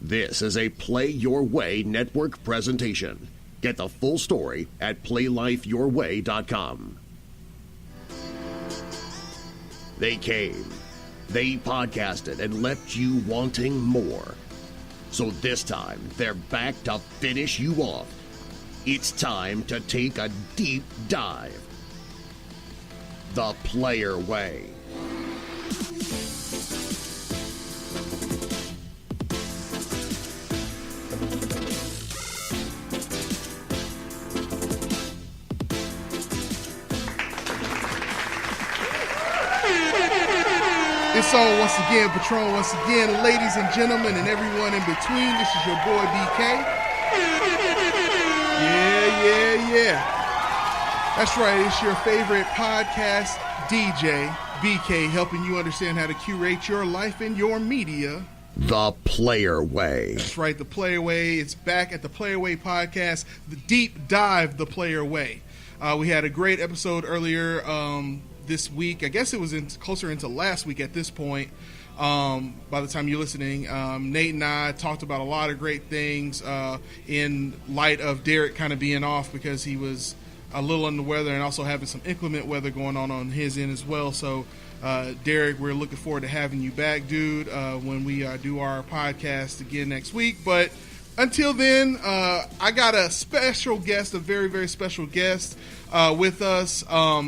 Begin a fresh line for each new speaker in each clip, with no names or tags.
This is a Play Your Way network presentation. Get the full story at PlayLifeYourWay.com. They came, they podcasted, and left you wanting more. So this time, they're back to finish you off. It's time to take a deep dive. The Player Way.
It's on once again, Patron, once again, ladies and gentlemen, and everyone in between. This is your boy BK. Yeah. That's right, it's your favorite podcast DJ, BK, helping you understand how to curate your life and your media.
The Player Way.
That's right, The Player Way. It's back at The Player Way podcast, the deep dive The Player Way. We had a great episode earlier this week. I guess it was closer into last week at this point. By the time you're listening, Nate and I talked about a lot of great things in light of Derek kind of being off because he was a little under the weather and also having some inclement weather going on his end as well. So, Derek, we're looking forward to having you back, dude, when we do our podcast again next week. But until then, I got a special guest, a very, very special guest with us.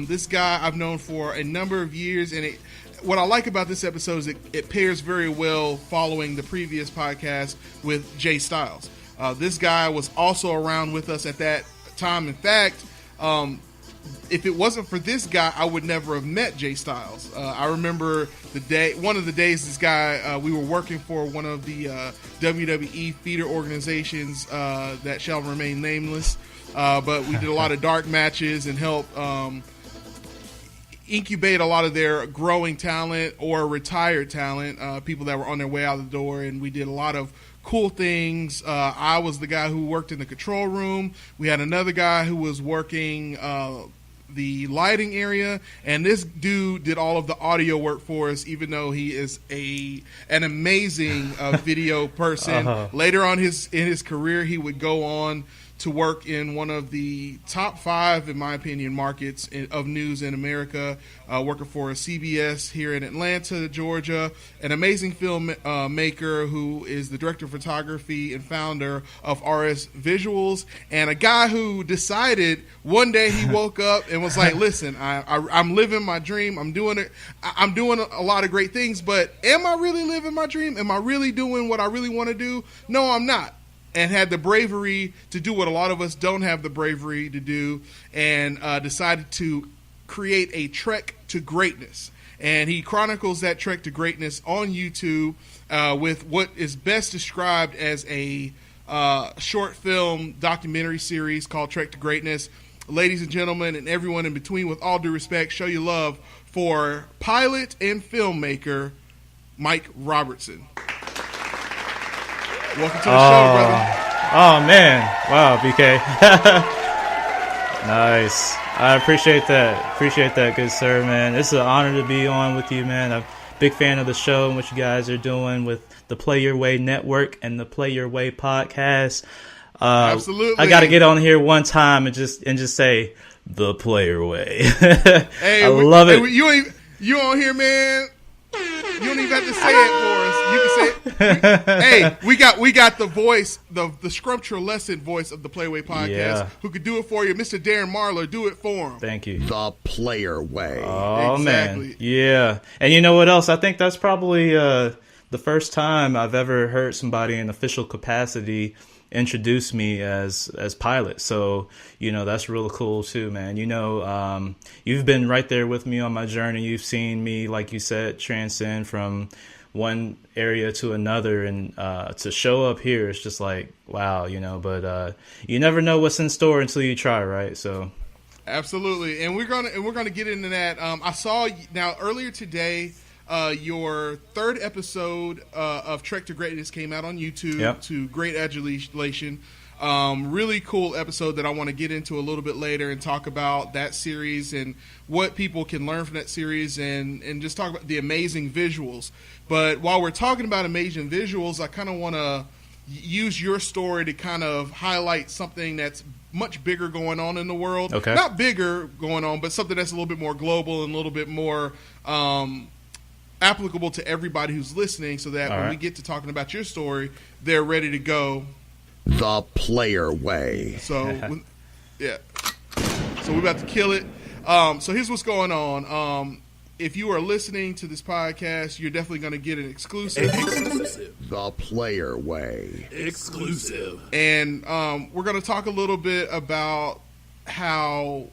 This guy I've known for a number of years, and what I like about this episode is it pairs very well following the previous podcast with Jay Styles. This guy was also around with us at that time. In fact, if it wasn't for this guy, I would never have met Jay Styles. I remember one of the days this guy, we were working for one of the WWE feeder organizations that shall remain nameless, but we did a lot of dark matches and helped incubate a lot of their growing talent or retired talent, people that were on their way out the door, and we did a lot of cool things. I was the guy who worked in the control room. We had another guy who was working the lighting area, and this dude did all of the audio work for us, even though he is an amazing video person. Later on in his career, he would go on to work in one of the top 5, in my opinion, markets of news in America, working for CBS here in Atlanta, Georgia, an amazing filmmaker who is the director of photography and founder of RS Visuals, and a guy who decided one day he woke up and was like, listen, I'm living my dream. I'm doing a lot of great things, but am I really living my dream? Am I really doing what I really want to do? No, I'm not. And had the bravery to do what a lot of us don't have the bravery to do, and decided to create a trek to greatness. And he chronicles that trek to greatness on YouTube with what is best described as a short film documentary series called Trek to Greatness. Ladies and gentlemen, and everyone in between, with all due respect, show your love for pilot and filmmaker Mike Robertson. Welcome to the show, brother.
Oh, man. Wow, BK. Nice. I appreciate that. Appreciate that, good sir, man. It's an honor to be on with you, man. I'm a big fan of the show and what you guys are doing with the Play Your Way Network and the Play Your Way podcast.
Absolutely.
I got to get on here one time and just say the Player Way.
Hey,
I love it.
You on here, man? You don't even have to say it for us. You can say it. Hey, we got the voice, the scrumptious voice of the Playway podcast, who could do it for you. Mr. Darren Marlar, do it for him.
Thank you.
The Player Way.
Oh,
exactly.
Man. Yeah. And you know what else? I think that's probably the first time I've ever heard somebody in official capacity introduce me as pilot. So, that's really cool too, man. You've been right there with me on my journey. You've seen me, like you said, transcend from one area to another, and to show up here, it's just like, wow, but you never know what's in store until you try, right? So
absolutely. And we're gonna get into that. I saw now earlier today, your third episode of Trek to Greatness came out on YouTube to great adulation. Really cool episode that I want to get into a little bit later and talk about that series and what people can learn from that series and just talk about the amazing visuals. But while we're talking about amazing visuals, I kind of want to use your story to kind of highlight something that's much bigger going on in the world.
Okay.
Not bigger going on, but something that's a little bit more global and a little bit more applicable to everybody who's listening, so that when we get to talking about your story, they're ready to go.
The player way.
So, yeah. So we're about to kill it. So here's what's going on. If you are listening to this podcast, you're definitely going to get an exclusive.
The player way.
Exclusive.
And we're going to talk a little bit about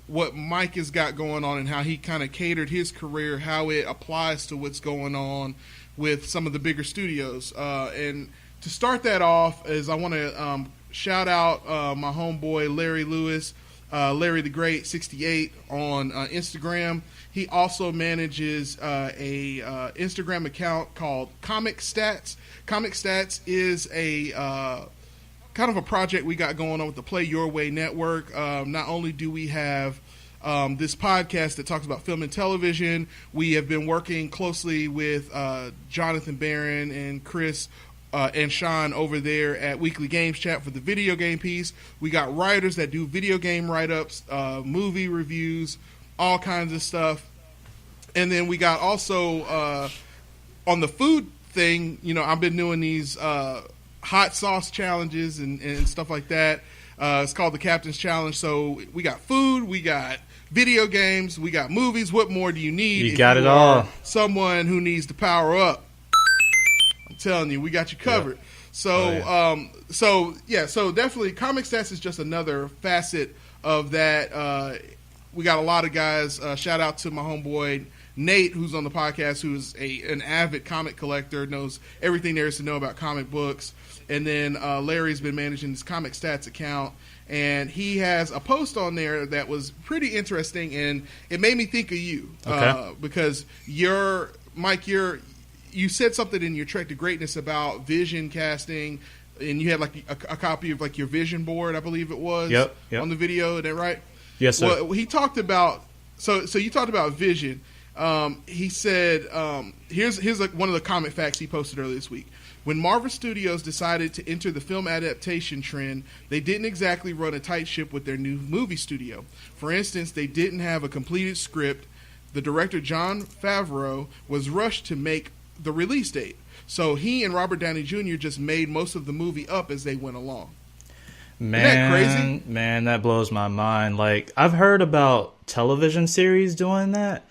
what Mike has got going on and how he kind of catered his career, how it applies to what's going on with some of the bigger studios. And to start that off, is I want to shout out my homeboy Larry Lewis, Larry the Great 68 on Instagram. He also manages a Instagram account called Comic Stats. Comic Stats is a kind of a project we got going on with the Play Your Way Network. Not only do we have this podcast that talks about film and television, we have been working closely with Jonathan Barron and Chris and Sean over there at Weekly Games Chat for the video game piece. We got writers that do video game write-ups, movie reviews, all kinds of stuff. And then we got also on the food thing, I've been doing these hot sauce challenges and stuff like that. It's called the Captain's Challenge. So we got food, we got video games, we got movies. What more do you need?
You got it all.
Someone who needs to power up. I'm telling you, we got you covered. Yeah. So so definitely Comic Stats is just another facet of that. We got a lot of guys. Shout out to my homeboy Nate, who's on the podcast, who's an avid comic collector, knows everything there is to know about comic books. And then Larry's been managing this Comic Stats account, and he has a post on there that was pretty interesting, and it made me think of you. Because Mike, you said something in your Trek to Greatness about vision casting, and you had like a copy of like your vision board, I believe it was,
yep.
on the video. Is that right?
Yes, sir.
Well, he talked about so you talked about vision. He said, here's one of the comic facts he posted earlier this week. When Marvel Studios decided to enter the film adaptation trend, they didn't exactly run a tight ship with their new movie studio. For instance, they didn't have a completed script. The director, Jon Favreau, was rushed to make the release date. So he and Robert Downey Jr. just made most of the movie up as they went along.
Man,
isn't that crazy?
Man, that blows my mind. Like, I've heard about television series doing that.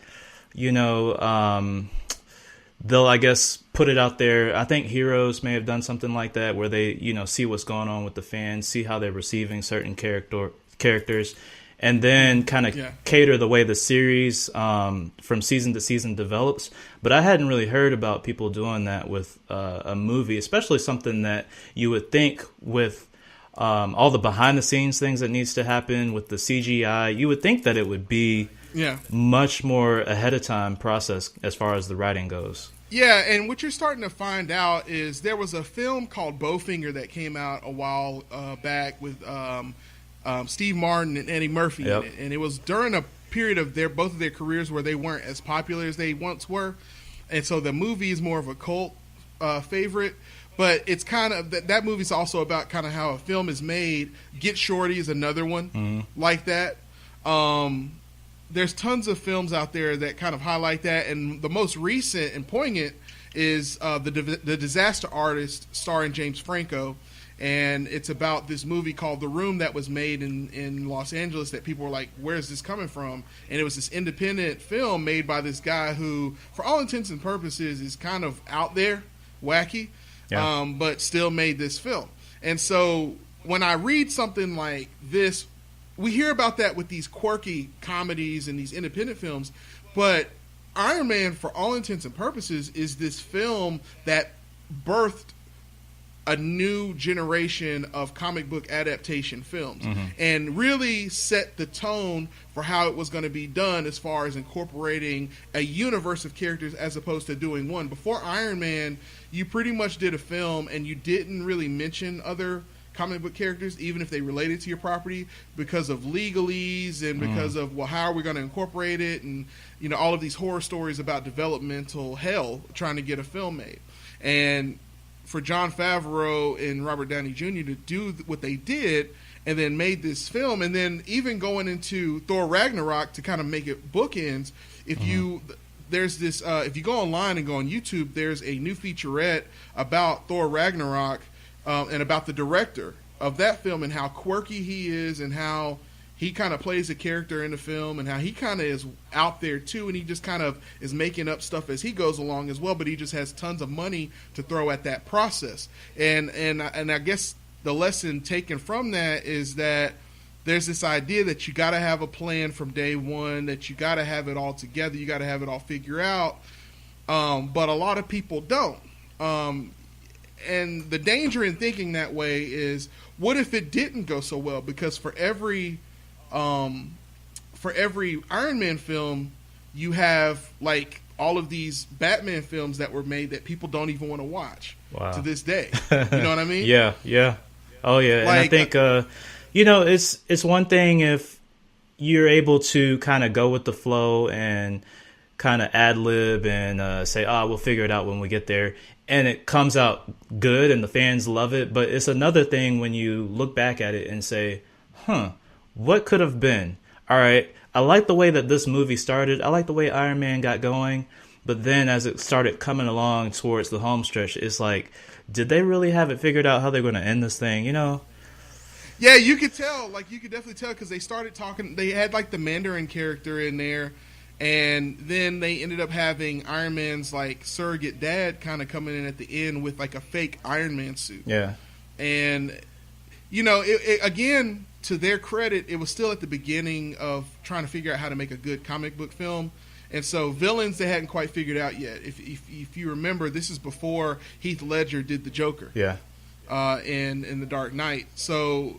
They'll, I guess, put it out there. I think Heroes may have done something like that, where they, see what's going on with the fans, see how they're receiving certain characters, and then kind of cater the way the series from season to season develops. But I hadn't really heard about people doing that with a movie, especially something that you would think with all the behind the scenes things that needs to happen with the CGI, you would think that it would be much more ahead of time process as far as the writing goes.
Yeah, and what you're starting to find out is there was a film called Bowfinger that came out a while back with Steve Martin and Eddie Murphy in it, and it was during a period of both of their careers where they weren't as popular as they once were, and so the movie is more of a cult favorite. But it's kind of that movie's also about kind of how a film is made. Get Shorty is another one like that. There's tons of films out there that kind of highlight that, and the most recent and poignant is the Disaster Artist, starring James Franco, and it's about this movie called The Room that was made in Los Angeles that people were like, where's this coming from? And it was this independent film made by this guy who, for all intents and purposes, is kind of out there, wacky, but still made this film. And so when I read something like this, we hear about that with these quirky comedies and these independent films, but Iron Man, for all intents and purposes, is this film that birthed a new generation of comic book adaptation films and really set the tone for how it was going to be done as far as incorporating a universe of characters as opposed to doing one. Before Iron Man, you pretty much did a film and you didn't really mention other comic book characters, even if they related to your property, because of legalese and because of, well, how are we going to incorporate it, and all of these horror stories about developmental hell trying to get a film made. And for Jon Favreau and Robert Downey Jr. to do what they did and then made this film, and then even going into Thor Ragnarok to kind of make it bookends. If you there's this if you go online and go on YouTube, there's a new featurette about Thor Ragnarok and about the director of that film and how quirky he is and how he kind of plays a character in the film and how he kind of is out there too, and he just kind of is making up stuff as he goes along as well, but he just has tons of money to throw at that process. And I guess the lesson taken from that is that there's this idea that you got to have a plan from day one, that you got to have it all together, you got to have it all figured out, but a lot of people don't. And the danger in thinking that way is, what if it didn't go so well? Because for every Iron Man film, you have like all of these Batman films that were made that people don't even want to watch to this day. You know what I mean?
Yeah. Oh yeah, and I think it's one thing if you're able to kind of go with the flow and kind of ad lib and say, we'll figure it out when we get there, and it comes out good and the fans love it. But it's another thing when you look back at it and say, what could have been? All right, I like the way that this movie started. I like the way Iron Man got going. But then as it started coming along towards the home stretch, it's like, did they really have it figured out how they're going to end this thing,
Yeah, you could tell. Like, you could definitely tell because they started talking. They had, like, the Mandarin character in there. And then they ended up having Iron Man's, like, surrogate dad kind of coming in at the end with, like, a fake Iron Man suit.
Yeah.
And, it, again, to their credit, it was still at the beginning of trying to figure out how to make a good comic book film. And so villains they hadn't quite figured out yet. If you remember, this is before Heath Ledger did the Joker.
Yeah.
In The Dark Knight. So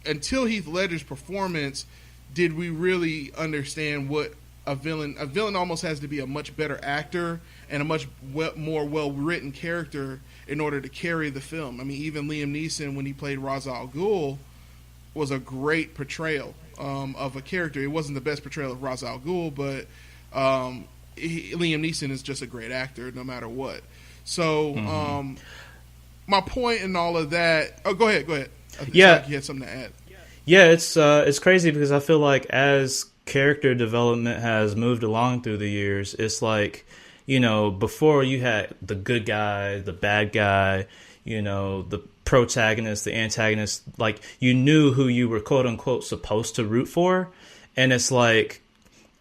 until Heath Ledger's performance, did we really understand what a villain almost has to be a much better actor and a much more well-written character in order to carry the film. I mean, even Liam Neeson, when he played Ra's al Ghul, was a great portrayal of a character. It wasn't the best portrayal of Ra's al Ghul, but Liam Neeson is just a great actor no matter what. So my point in all of that... Oh, go ahead. I think like you had something to add.
Yeah, it's crazy because I feel like as character development has moved along through the years, it's like, before you had the good guy, the bad guy, the protagonist, the antagonist, like you knew who you were quote unquote supposed to root for. And it's like,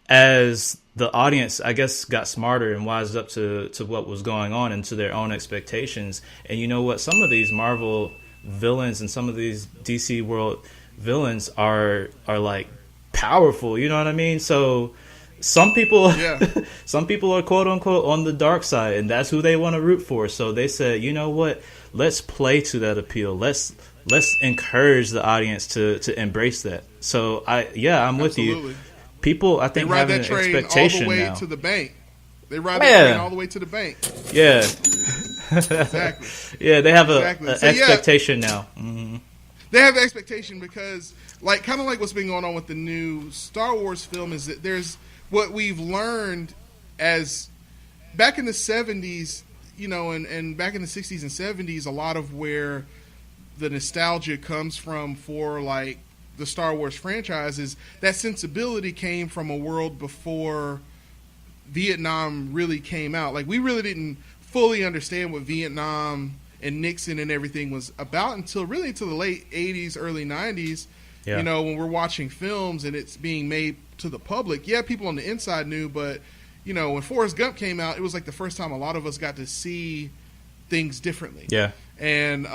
as the audience, I guess, got smarter and wised up to what was going on and to their own expectations. And you know what? Some of these Marvel villains and some of these DC world villains are like powerful. You know what I mean? So some people, some people are quote unquote on the dark side, and that's who they want to root for. So they said, you know what? Let's play to that appeal. Let's encourage the audience to embrace that. So I'm with you. People, I think, have an expectation
all the way
now.
To the bank. They ride that train all the way to the bank.
Yeah.
Exactly.
Yeah, they have an expectation now. Mm-hmm.
They have an expectation because, kind of like what's been going on with the new Star Wars film, is that there's what we've learned as back in the 70s, and back in the 60s and 70s, a lot of where the nostalgia comes from for the Star Wars franchises, that sensibility came from a world before Vietnam really came out. Like, we really didn't fully understand what Vietnam and Nixon and everything was about until the late 80s, early 90s. Yeah. When we're watching films and it's being made to the public. Yeah, people on the inside knew, but, when Forrest Gump came out, it was like the first time a lot of us got to see things differently. Yeah. And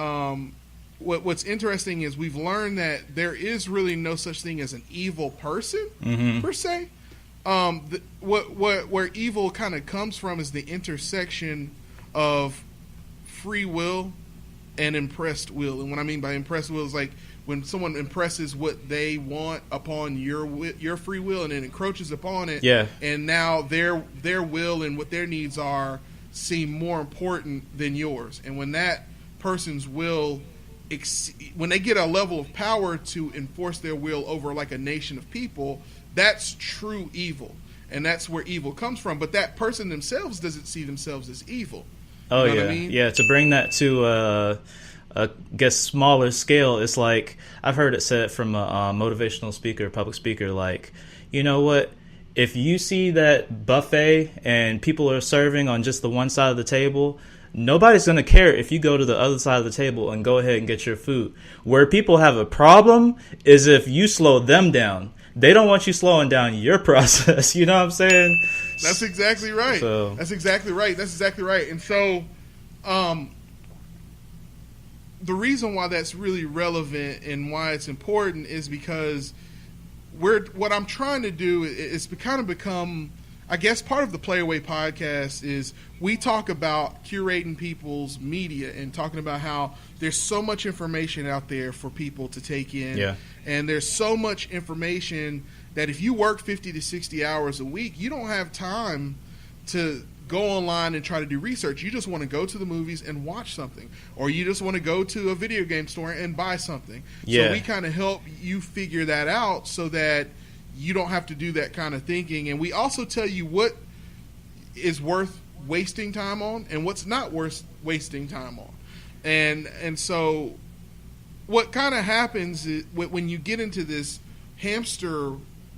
what's interesting is we've learned that there is really no such thing as an evil person, per se. Where evil kind of comes from is the intersection of free will and impressed will. And what I mean by impressed will is like when someone impresses what they want upon your free will and then encroaches upon it. Yeah. And now their will and what their needs are seem more important than yours. And when that person's will, when they get a level of power to enforce their will over like a nation of people, that's true evil. And that's where evil comes from. But that person themselves doesn't see themselves as evil.
Oh,
you know
yeah.
what I mean?
Yeah, to bring that to I guess smaller scale, it's like I've heard it said from a motivational speaker, public speaker, like, you know what? If you see that buffet and people are serving on just the one side of the table, nobody's going to care if you go to the other side of the table and go ahead and get your food. Where people have a problem is if you slow them down. They don't want you slowing down your process. You know what I'm saying?
That's exactly right.
So,
That's exactly right. And so, the reason why that's really relevant and why it's important is because what I'm trying to do is kind of become, I guess, part of the Play Away podcast is we talk about curating people's media and talking about how there's so much information out there for people to take in.
Yeah.
And there's so much information that if you work 50 to 60 hours a week, you don't have time to go online and try to do research. You just want to go to the movies and watch something, or you just want to go to a video game store and buy something.
Yeah.
So we kind of help you figure that out so that you don't have to do that kind of thinking. And we also tell you what is worth wasting time on and what's not worth wasting time on. And so what kind of happens is when you get into this hamster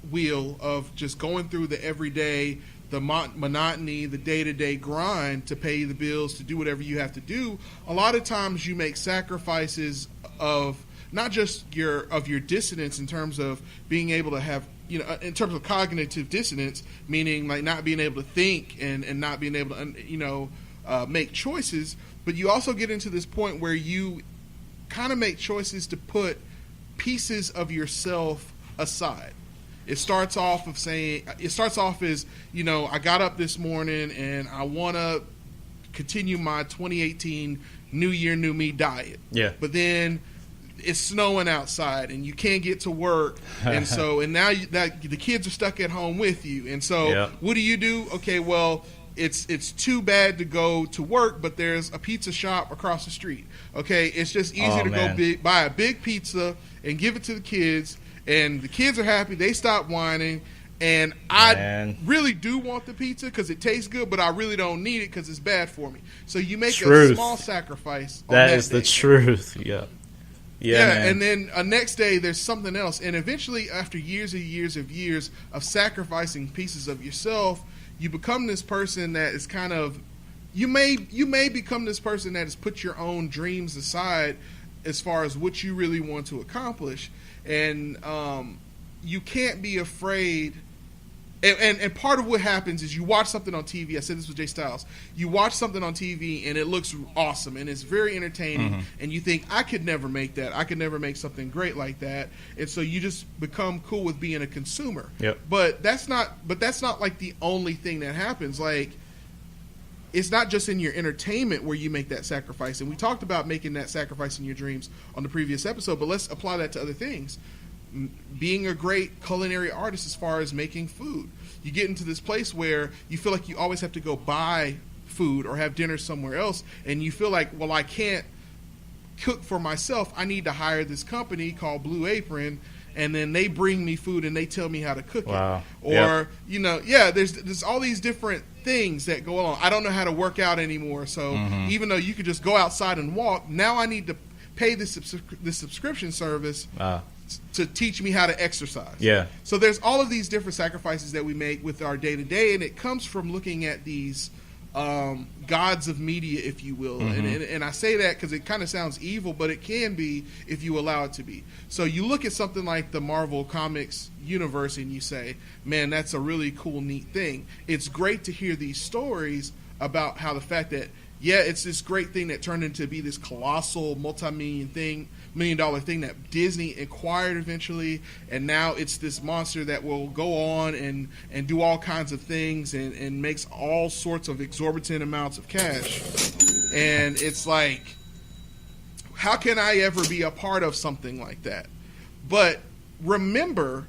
wheel of just going through the everyday, the monotony, the day-to-day grind to pay the bills, to do whatever you have to do, a lot of times you make sacrifices of not just your dissonance in terms of being able to have, in terms of cognitive dissonance, meaning like not being able to think and not being able to, make choices, but you also get into this point where you kind of make choices to put pieces of yourself aside. It starts off as, I got up this morning and I want to continue my 2018 New Year, New Me diet.
Yeah.
But then it's snowing outside and you can't get to work. And now the kids are stuck at home with you. And so What do? Okay, well, it's too bad to go to work, but there's a pizza shop across the street. Okay, it's just easier to go buy a big pizza and give it to the kids. And the kids are happy. They stop whining. And I really do want the pizza because it tastes good, but I really don't need it because it's bad for me. So you make a small sacrifice on that
is
day.
The truth. Yeah. Yeah,
and then next day there's something else. And eventually, after years and years of sacrificing pieces of yourself, you become this person that is kind of you may become this person that has put your own dreams aside as far as what you really want to accomplish. And you can't be afraid. And part of what happens is you watch something on TV. I said this with Jay Styles. You watch something on TV and it looks awesome and it's very entertaining. And you think, I could never make that. I could never make something great like that. And so you just become cool with being a consumer.
Yep.
But that's not like the only thing that happens. Like, it's not just in your entertainment where you make that sacrifice. And we talked about making that sacrifice in your dreams on the previous episode, but let's apply that to other things. Being a great culinary artist as far as making food. You get into this place where you feel like you always have to go buy food or have dinner somewhere else, and you feel like, well, I can't cook for myself. I need to hire this company called Blue Apron, and then they bring me food and they tell me how to cook it. Or, there's all these different things that go on. I don't know how to work out anymore, so even though you could just go outside and walk, now I need to pay this subscription service to teach me how to exercise.
Yeah.
So there's all of these different sacrifices that we make with our day-to-day, and it comes from looking at these gods of media, if you will. And I say that because it kind of sounds evil, but it can be if you allow it to be. So you look at something like the Marvel Comics universe and you say, man, that's a really cool, neat thing. It's great to hear these stories about how the fact that, it's this great thing that turned into be this colossal multi-million dollar thing that Disney acquired eventually, and now it's this monster that will go on and do all kinds of things and makes all sorts of exorbitant amounts of cash. And it's like, how can I ever be a part of something like that? But remember,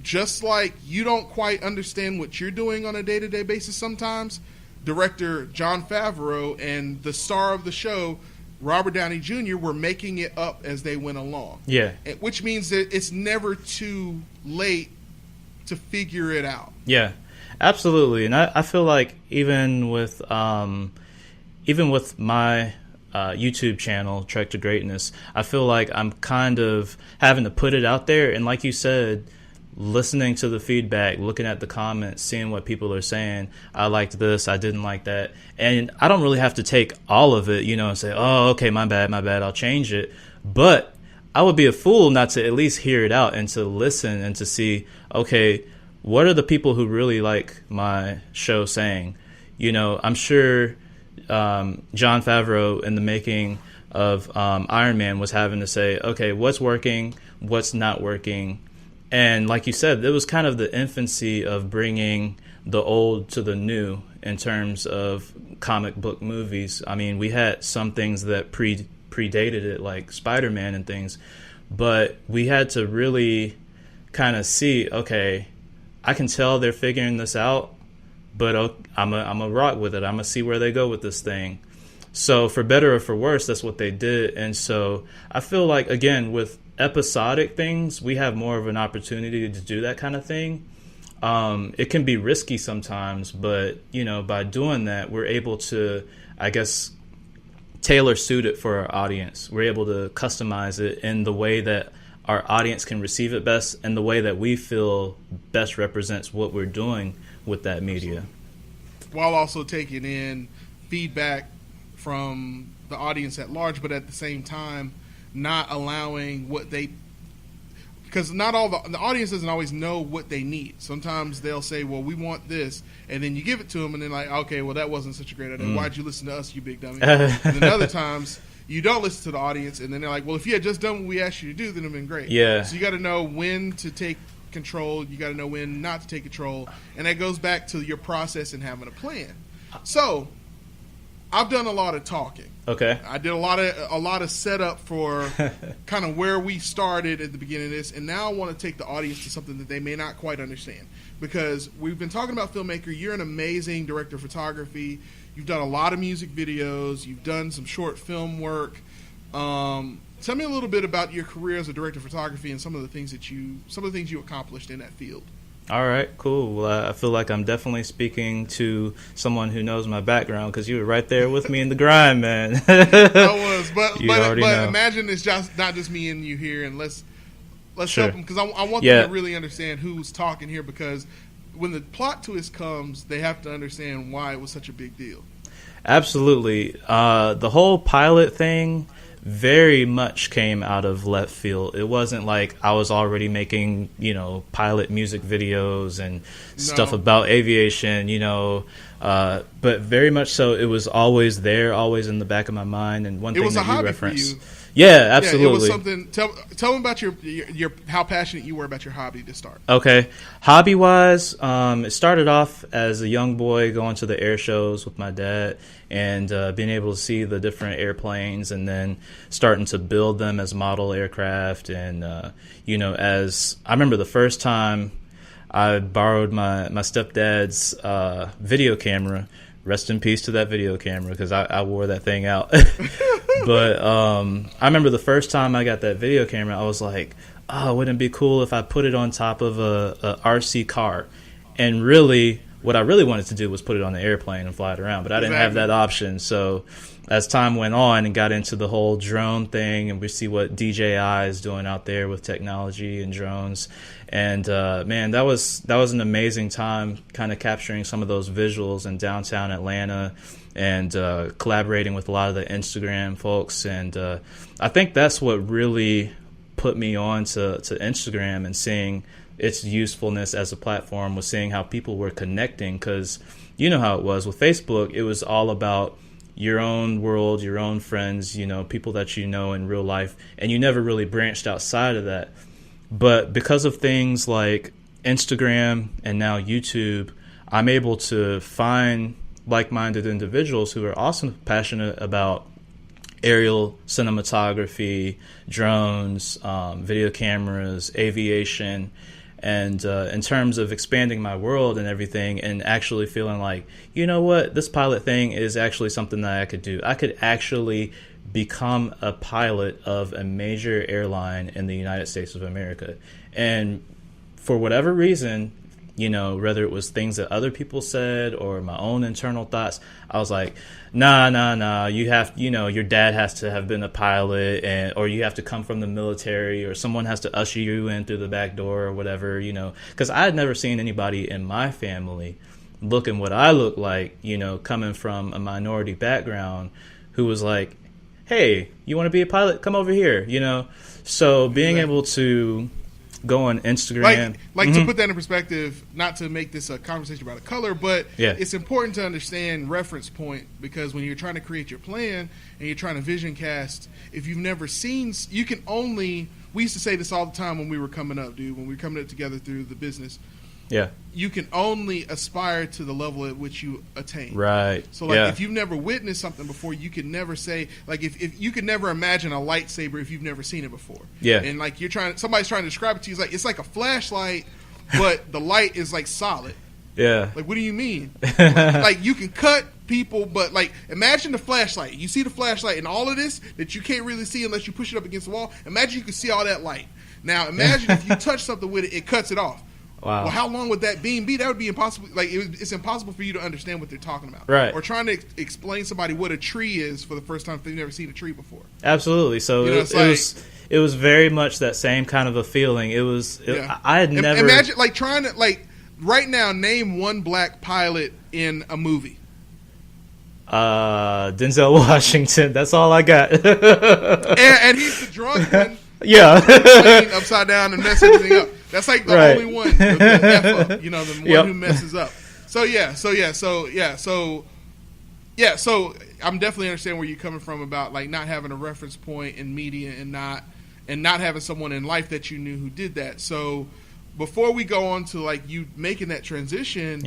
just like you don't quite understand what you're doing on a day-to-day basis sometimes, director Jon Favreau and the star of the show, Robert Downey Jr., were making it up as they went along. Yeah. Which means that it's never too late to figure it out.
Yeah, absolutely. And I feel like even with, even with my YouTube channel, Trek to Greatness, I feel like I'm kind of having to put it out there. And like you said, listening to the feedback, looking at the comments, seeing what people are saying. I liked this, I didn't like that. And I don't really have to take all of it, and say, oh, okay, my bad, I'll change it. But I would be a fool not to at least hear it out and to listen and to see, okay, what are the people who really like my show saying? I'm sure Jon Favreau in the making of Iron Man was having to say, okay, what's working, what's not working. And like you said, it was kind of the infancy of bringing the old to the new in terms of comic book movies. I mean, we had some things that predated it, like Spider-Man and things, but we had to really kind of see, okay, I can tell they're figuring this out, but I'm a rock with it. I'm going to see where they go with this thing. So for better or for worse, that's what they did. And so I feel like, again, with episodic things, we have more of an opportunity to do that kind of thing. It can be risky sometimes, but, by doing that, we're able to, I guess, tailor suit it for our audience. We're able to customize it in the way that our audience can receive it best and the way that we feel best represents what we're doing with that media.
While also taking in feedback from the audience at large, but at the same time, not allowing because not all the audience doesn't always know what they need. Sometimes they'll say, well, we want this, and then you give it to them, and then like, okay, well, that wasn't such a great idea. Why'd you listen to us, you big dummy? And then other times, you don't listen to the audience, and then they're like, well, if you had just done what we asked you to do, then it would have been great.
Yeah.
So you got to know when to take control. You got to know when not to take control. And that goes back to your process and having a plan. So I've done a lot of talking.
Okay.
I did a lot of setup for kind of where we started at the beginning of this, and now I want to take the audience to something that they may not quite understand, because we've been talking about filmmaker. You're an amazing director of photography. You've done a lot of music videos. You've done some short film work. Tell me a little bit about your career as a director of photography and some of the things you accomplished in that field.
All right, cool. Well, I feel like I'm definitely speaking to someone who knows my background, because you were right there with me in the grind, man.
I was, but
know.
Imagine it's just not just me and you here, and let's
Sure.
help them, because I want them to really understand who's talking here, because when the plot twist comes, they have to understand why it was such a big deal.
Absolutely. The whole pilot thing very much came out of left field. It wasn't like I was already making, pilot music videos and stuff about aviation, but very much so it was always there, always in the back of my mind. And one thing that you referenced. Yeah, absolutely.
Yeah, it was something. Tell them about your how passionate you were about your hobby to start.
Okay, hobby wise, it started off as a young boy going to the air shows with my dad and being able to see the different airplanes, and then starting to build them as model aircraft. And as I remember the first time I borrowed my stepdad's video camera. Rest in peace to that video camera, because I wore that thing out. But I remember the first time I got that video camera, I was like, oh, wouldn't it be cool if I put it on top of a RC car? And really, what I really wanted to do was put it on the airplane and fly it around, but I didn't have that option. So as time went on and got into the whole drone thing, and we see what DJI is doing out there with technology and drones, and man, that was an amazing time, kind of capturing some of those visuals in downtown Atlanta, and collaborating with a lot of the Instagram folks. And I think that's what really put me on to Instagram, and seeing its usefulness as a platform, was seeing how people were connecting, because you know how it was with Facebook. It was all about your own world, your own friends, people that you know in real life, and you never really branched outside of that. But because of things like Instagram and now YouTube, I'm able to find like-minded individuals who are also passionate about aerial cinematography, drones, video cameras, aviation, and in terms of expanding my world and everything, and actually feeling like, you know what, this pilot thing is actually something that I could do. I could actually become a pilot of a major airline in the United States of America. And for whatever reason, whether it was things that other people said or my own internal thoughts, I was like, nah, you have, your dad has to have been a pilot, or you have to come from the military, or someone has to usher you in through the back door or whatever, because I had never seen anybody in my family looking what I look like, coming from a minority background, who was like, hey, you want to be a pilot? Come over here, So being able to go on Instagram.
To put that in perspective, not to make this a conversation about a color, but it's important to understand reference point, because when you're trying to create your plan and you're trying to vision cast, if you've never seen, we used to say this all the time when we were coming up, dude, when we were coming up together through the business.
Yeah.
You can only aspire to the level at which you attain.
Right.
So, if you've never witnessed something before, you can never say, if you can never imagine a lightsaber if you've never seen it before.
Yeah.
And, somebody's trying to describe it to you, it's like a flashlight, but the light is, solid.
Yeah.
What do you mean? You can cut people, but, imagine the flashlight. You see the flashlight and all of this that you can't really see unless you push it up against the wall. Imagine you can see all that light. Now, imagine if you touch something with it, it cuts it off.
Wow.
Well, how long would that beam be? That would be impossible. It's impossible for you to understand what they're talking about.
Right.
Or trying to explain somebody what a tree is for the first time if they've never seen a tree before.
Absolutely. So it was very much that same kind of a feeling. I had never
imagine trying to right now name one black pilot in a movie.
Denzel Washington. That's all I got.
and he's the drunk one.
Yeah.
Upside down and mess everything up. That's the only one, the F up, the one who messes up. So I'm definitely understand where you're coming from about not having a reference point in media and not having someone in life that you knew who did that. So before we go on to you making that transition,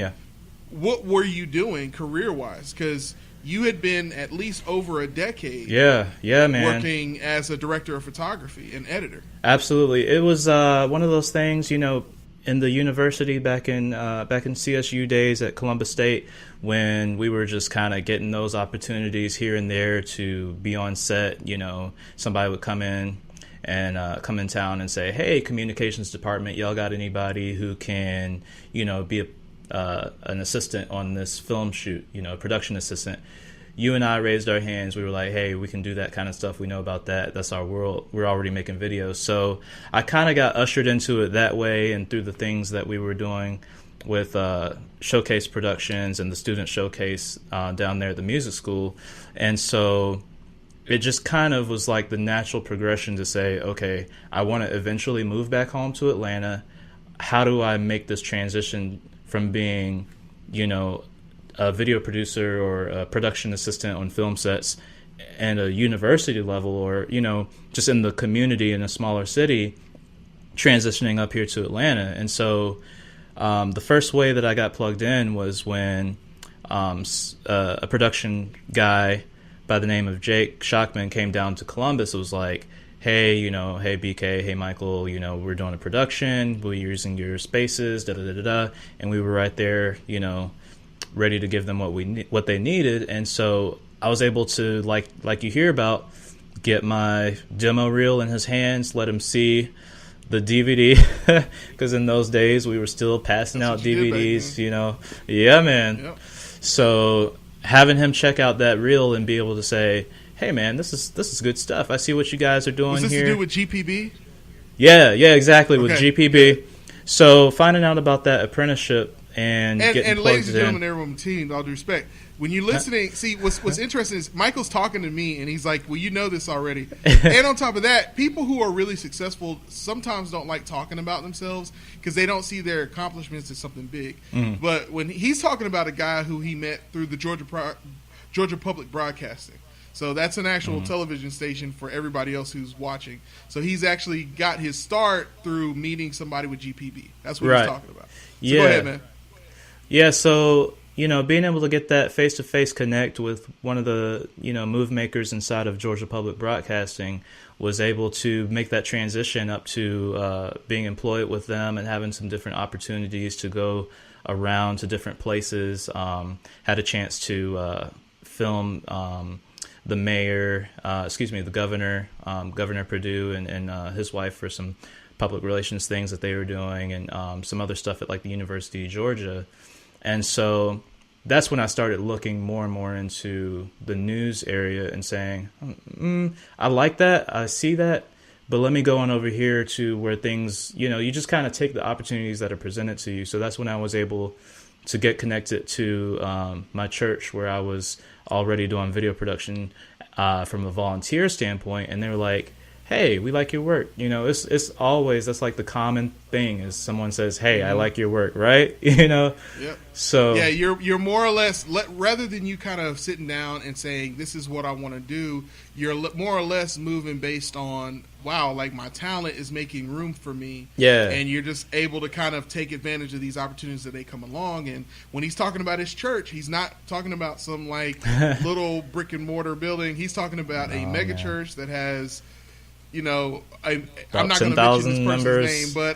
what were you doing career wise? Because you had been at least over a decade
man,
working as a director of photography and editor.
Absolutely. It was one of those things, in the university back in CSU days at Columbus State, when we were just kind of getting those opportunities here and there to be on set. Somebody would come in town and say, hey, communications department, y'all got anybody who can, be an assistant on this film shoot, a production assistant. You and I raised our hands. We were like, hey, we can do that kind of stuff. We know about that. That's our world. We're already making videos. So I kind of got ushered into it that way, and through the things that we were doing with Showcase Productions and the student showcase down there at the music school. And so it just kind of was the natural progression to say, okay, I want to eventually move back home to Atlanta. How do I make this transition from being, a video producer or a production assistant on film sets and a university level, or, just in the community in a smaller city, transitioning up here to Atlanta. And so the first way that I got plugged in was when a production guy by the name of Jake Shockman came down to Columbus. It was like, hey, hey, BK, hey, Michael, we're doing a production. We're using your spaces, da-da-da-da-da. And we were right there, ready to give them what they needed. And so I was able to, like you hear about, get my demo reel in his hands, let him see the DVD, because in those days we were still passing out DVDs, Yeah, man. Yep. So having him check out that reel and be able to say, hey, man, this is good stuff. I see what you guys are doing here.
Was this to do with GPB?
Yeah, exactly, with GPB. So finding out about that apprenticeship and getting plugged in.
Ladies and gentlemen, everyone, team, all due respect, when you're listening, see, what's interesting is Michael's talking to me, and he's like, well, you know this already. And on top of that, people who are really successful sometimes don't like talking about themselves because they don't see their accomplishments as something big. Mm. But when he's talking about a guy who he met through the Georgia Public Broadcasting. So that's an actual television station for everybody else who's watching. So he's actually got his start through meeting somebody with GPB. That's what he's talking about. So go ahead, man.
Yeah, so, being able to get that face-to-face connect with one of the, move makers inside of Georgia Public Broadcasting, was able to make that transition up to being employed with them and having some different opportunities to go around to different places. Had a chance to film the mayor, the governor, Governor Perdue and his wife for some public relations things that they were doing, and some other stuff at like the University of Georgia. And so that's when I started looking more and more into the news area and saying, I like that, I see that, but let me go on over here to where things, you just kind of take the opportunities that are presented to you. So that's when I was able to get connected to my church, where I was already doing video production from a volunteer standpoint. And they were like, hey, we like your work. It's always, that's like the common thing is someone says, hey, I like your work, right?
Yep.
So
yeah, you're more or less, rather than you kind of sitting down and saying, this is what I want to do, you're more or less moving based on, wow, like my talent is making room for me.
Yeah.
And you're just able to kind of take advantage of these opportunities that they come along. And when he's talking about his church, he's not talking about some like little brick and mortar building. He's talking about a mega church that has, I'm not going to mention this person's
members.
name,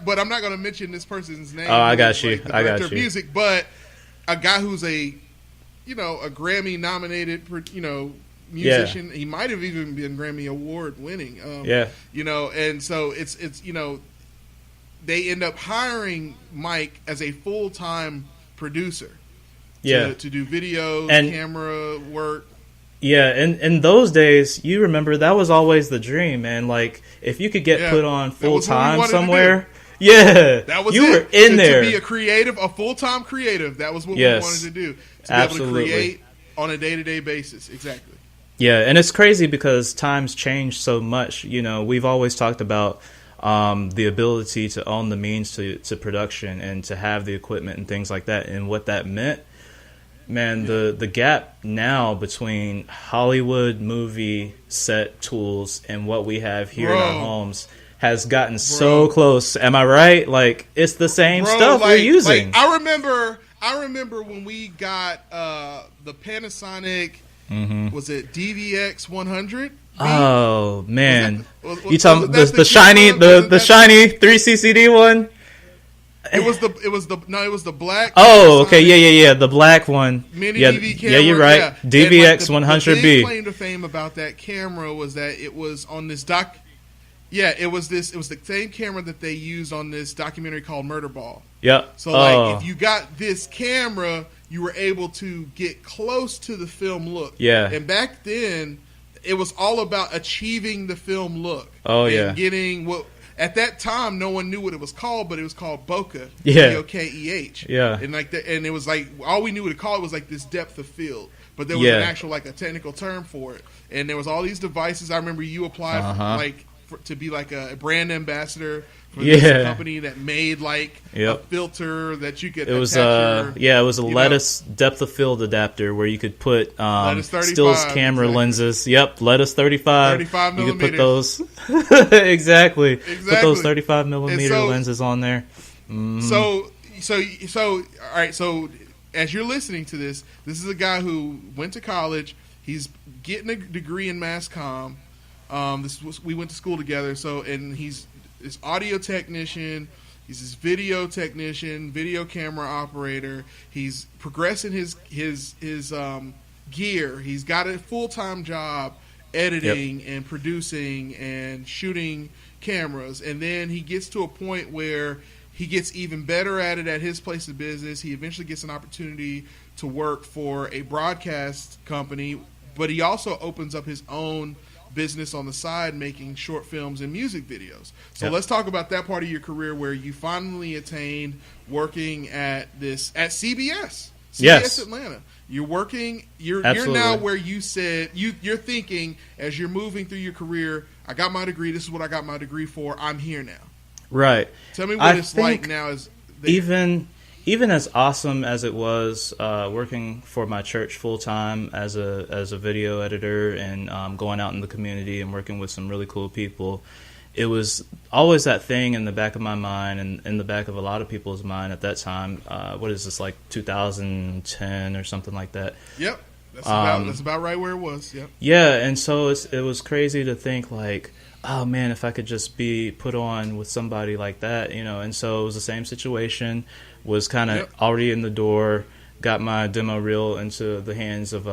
but I'm not going to mention this person's name.
Oh, I got you.
Like the
I
director
got
of
you.
music, but a guy who's a Grammy nominated, musician. Yeah. He might have even been Grammy award winning. And so it's they end up hiring Mike as a full time producer. To do videos, and camera work.
Yeah, in those days, you remember that was always the dream, man. Like if you could get put on full time somewhere,
that was
you were in there
to be a full time creative. That was what we wanted to do. To be able to create on a day-to-day basis. Exactly.
Yeah, and it's crazy because times change so much. We've always talked about the ability to own the means to production and to have the equipment and things like that, and what that meant. Man, the gap now between Hollywood movie set tools and what we have here in our homes has gotten so close. Am I right? Like, it's the same stuff we're using.
Like, I remember when we got the Panasonic, was it DVX 100?
Oh man, you talking the shiny 3CCD one?
It was the black.
Oh, okay, yeah, the black one.
Mini DV camera.
Yeah, you're right. DVX 100B.
The big claim to fame about that camera was that it was on this doc. Yeah, it was the same camera that they used on this documentary called Murderball.
Yep.
So if you got this camera, you were able to get close to the film look.
Yeah.
And back then, it was all about achieving the film look.
Oh,
and
yeah.
Getting what. At that time, no one knew what it was called, but it was called bokeh.
Yeah.
Bokeh.
Yeah.
And and it was like all we knew what to call it was like this depth of field, but there was an actual like a technical term for it. And there was all these devices. I remember you applied to be like a brand ambassador for this company that made like a filter that you could.
It was it was a lettuce depth of field adapter where you could put stills camera lenses. Yep, lettuce 35.
35
you
millimeters.
could put those exactly. Put those 35 millimeter lenses on there. Mm-hmm.
So all right. So as you're listening to this is a guy who went to college. He's getting a degree in mass comm. We went to school together. And he's this audio technician. He's this video technician, video camera operator. He's progressing his gear. He's got a full-time job editing and producing and shooting cameras. And then he gets to a point where he gets even better at it at his place of business. He eventually gets an opportunity to work for a broadcast company, but he also opens up his own business on the side, making short films and music videos. So let's talk about that part of your career where you finally attained working at CBS Atlanta. You're working. You're now where you said you're thinking as you're moving through your career. I got my degree. This is what I got my degree for. I'm here now.
Right.
Tell me what it's like now.
Even as awesome as it was working for my church full time as a video editor and going out in the community and working with some really cool people, it was always that thing in the back of my mind and in the back of a lot of people's mind at that time. What is this, like 2010 or something like that?
Yep, that's about right where it was. Yep.
Yeah, and so it was crazy to think like, oh man, if I could just be put on with somebody like that, And so it was the same situation. Was kind of already in the door, got my demo reel into the hands of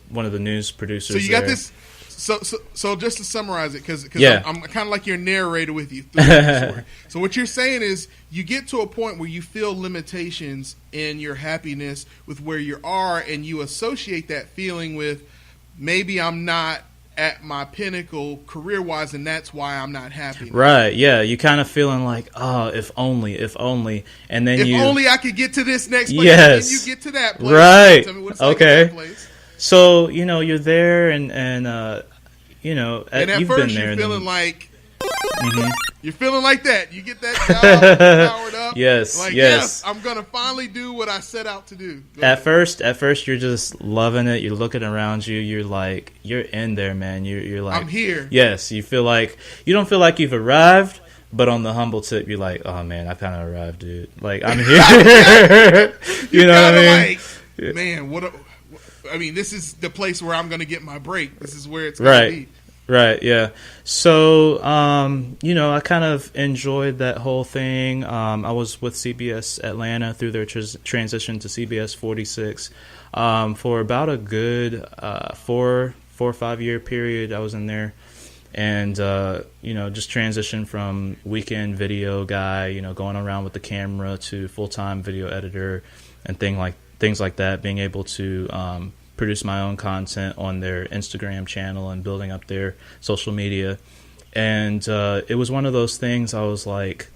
one of the news producers.
So you got this. So just to summarize it, because
Yeah.
I'm kind of like your narrator with you through the story. So what you're saying is you get to a point where you feel limitations in your happiness with where you are, and you associate that feeling with maybe I'm not at my pinnacle career-wise, and that's why I'm not happy.
Right, yeah. You kind of feeling like, oh, if only. And then
If only I could get to this next place.
Yes.
And then you get to that place.
Right.
Tell me what it's like
Okay.
at that place.
So, you're there and you know,
And at
you've
first
been there.
you're feeling like...
Mhm.
You're feeling like that. You get that job powered up.
Yes,
Like,
yes.
I'm going to finally do what I set out to do. Go
At
ahead.
first, you're just loving it. You're looking around you. You're like, you're in there, man. You're like,
I'm here.
Yes, you don't feel like you've arrived, but on the humble tip, you're like, oh man, I kind of arrived, dude. Like, I'm here. you know what I mean?
Man, this is the place where I'm going to get my break. This is where it's going to be.
Right, yeah. So, I kind of enjoyed that whole thing. I was with CBS Atlanta through their transition to CBS 46 for about a good 4 or 5 year period. I was in there, and just transitioned from weekend video guy, going around with the camera, to full-time video editor and things like that. Being able to produce my own content on their Instagram channel and building up their social media. And it was one of those things I was like,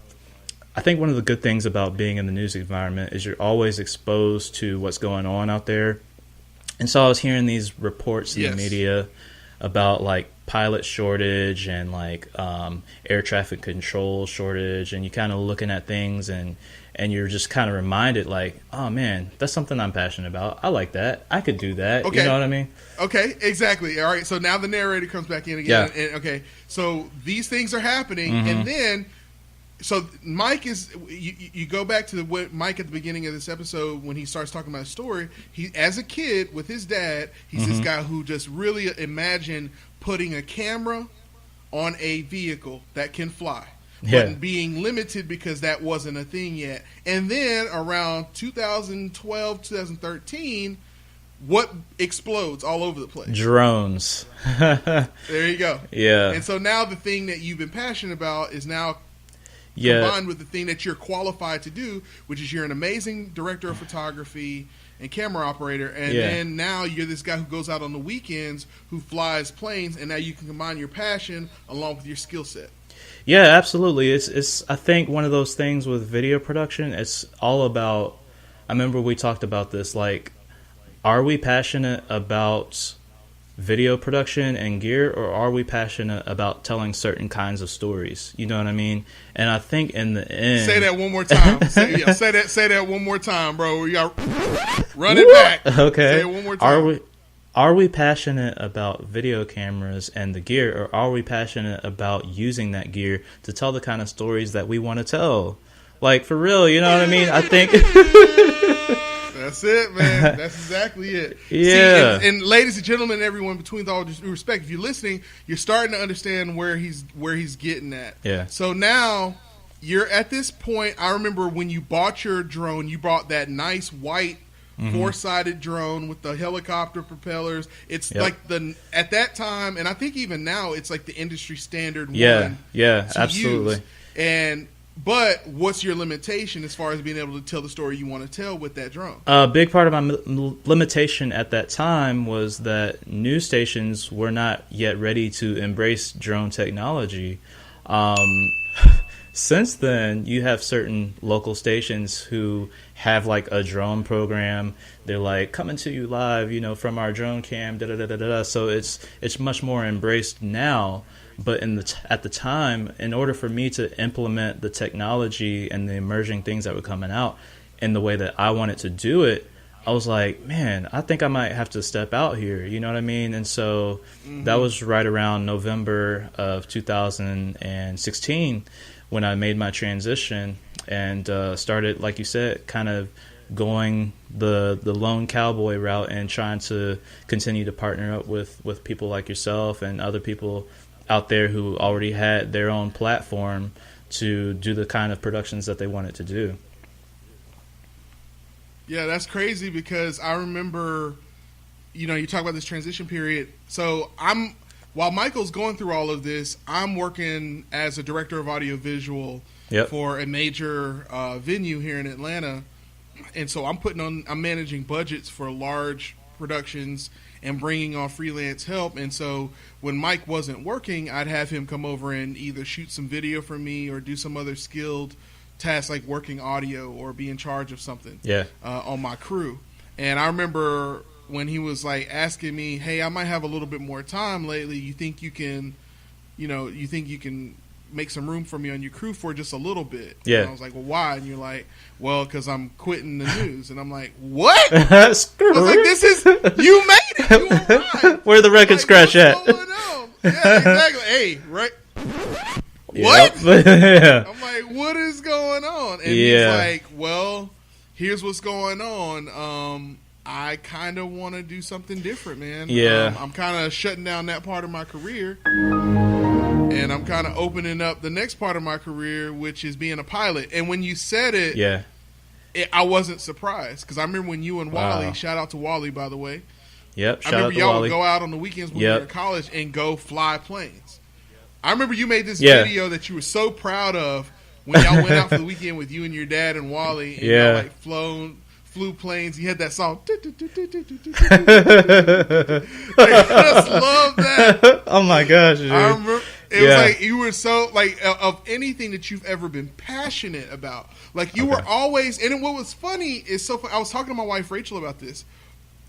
I think one of the good things about being in the news environment is you're always exposed to what's going on out there. And so I was hearing these reports in the media about like pilot shortage and like air traffic control shortage, and you kind of looking at things and you're just kind of reminded like, oh man, that's something I'm passionate about. I like that. I could do that.
Okay.
You know what I mean?
Okay, exactly. All right, so now the narrator comes back in again.
Yeah.
And, okay, so these things are happening,
Mm-hmm.
and then, so Mike is, you go back to what Mike at the beginning of this episode, when he starts talking about his story, he, as a kid with his dad, he's this guy who just really imagined putting a camera on a vehicle that can fly. But being limited because that wasn't a thing yet. And then around 2012, 2013, what explodes all over the place?
Drones.
There you go.
Yeah.
And so now the thing that you've been passionate about is now combined with the thing that you're qualified to do, which is you're an amazing director of photography and camera operator, and then now you're this guy who goes out on the weekends, who flies planes, and now you can combine your passion along with your skill set.
Yeah, absolutely. It's I think one of those things with video production, it's all about, I remember we talked about this, like, are we passionate about video production and gear, or are we passionate about telling certain kinds of stories? You know what I mean? And I think in the end...
Say that one more time. Say that one more time, bro. You got run it back.
Okay.
Say it one more time.
Are we passionate about video cameras and the gear, or are we passionate about using that gear to tell the kind of stories that we want to tell? Like, for real, you know what I mean? I think...
That's it, man. That's exactly it.
Yeah.
See, and ladies and gentlemen, everyone, between all due respect, if you're listening, you're starting to understand where he's getting at.
Yeah.
So now you're at this point. I remember when you bought your drone, you bought that nice white four-sided drone with the helicopter propellers. It's like at that time, and I think even now, it's like the industry standard one.
Yeah, absolutely.
Use. But what's your limitation as far as being able to tell the story you want to tell with that drone?
A big part of my limitation at that time was that news stations were not yet ready to embrace drone technology. Since then, you have certain local stations who have like a drone program. They're like, coming to you live, from our drone cam, da-da-da-da-da. So it's much more embraced now. But at the time, in order for me to implement the technology and the emerging things that were coming out in the way that I wanted to do it, I was like, man, I think I might have to step out here. You know what I mean? And so that was right around November of 2016 when I made my transition and started, like you said, kind of going the lone cowboy route and trying to continue to partner up with people like yourself and other people out there who already had their own platform to do the kind of productions that they wanted to do.
Yeah, that's crazy because I remember, you talk about this transition period. So while Michael's going through all of this, I'm working as a director of audiovisual for a major venue here in Atlanta. And so I'm managing budgets for large productions and bringing on freelance help. And so when Mike wasn't working, I'd have him come over and either shoot some video for me or do some other skilled tasks like working audio or be in charge of something on my crew. And I remember when he was like asking me, hey, I might have a little bit more time lately. You think you can make some room for me on your crew for just a little bit?
Yeah.
And I was like, well, why? And you're like, well, because I'm quitting the news. And I'm like, what?
Screw
I was like, you made it. You arrived.
Where the record scratch at?
What's going on? Yeah, exactly. Hey, right. What?
Yeah.
I'm like, what is going on? And he's like, well, here's what's going on. I kind of want to do something different, man.
Yeah.
I'm kind of shutting down that part of my career. And I'm kind of opening up the next part of my career, which is being a pilot. And when you said it, I wasn't surprised. Because I remember when you and Wally, shout out to Wally, by the way.
Yep,
I remember y'all would go out on the weekends when we were in college and go fly planes. I remember you made this video that you were so proud of when y'all went out for the weekend with you and your dad and Wally, and y'all like flew planes. You had that song. I just love that.
Oh my gosh, dude.
I remember it was like you were so like of anything that you've ever been passionate about. Like you were always, and what was funny is so I was talking to my wife Rachel about this.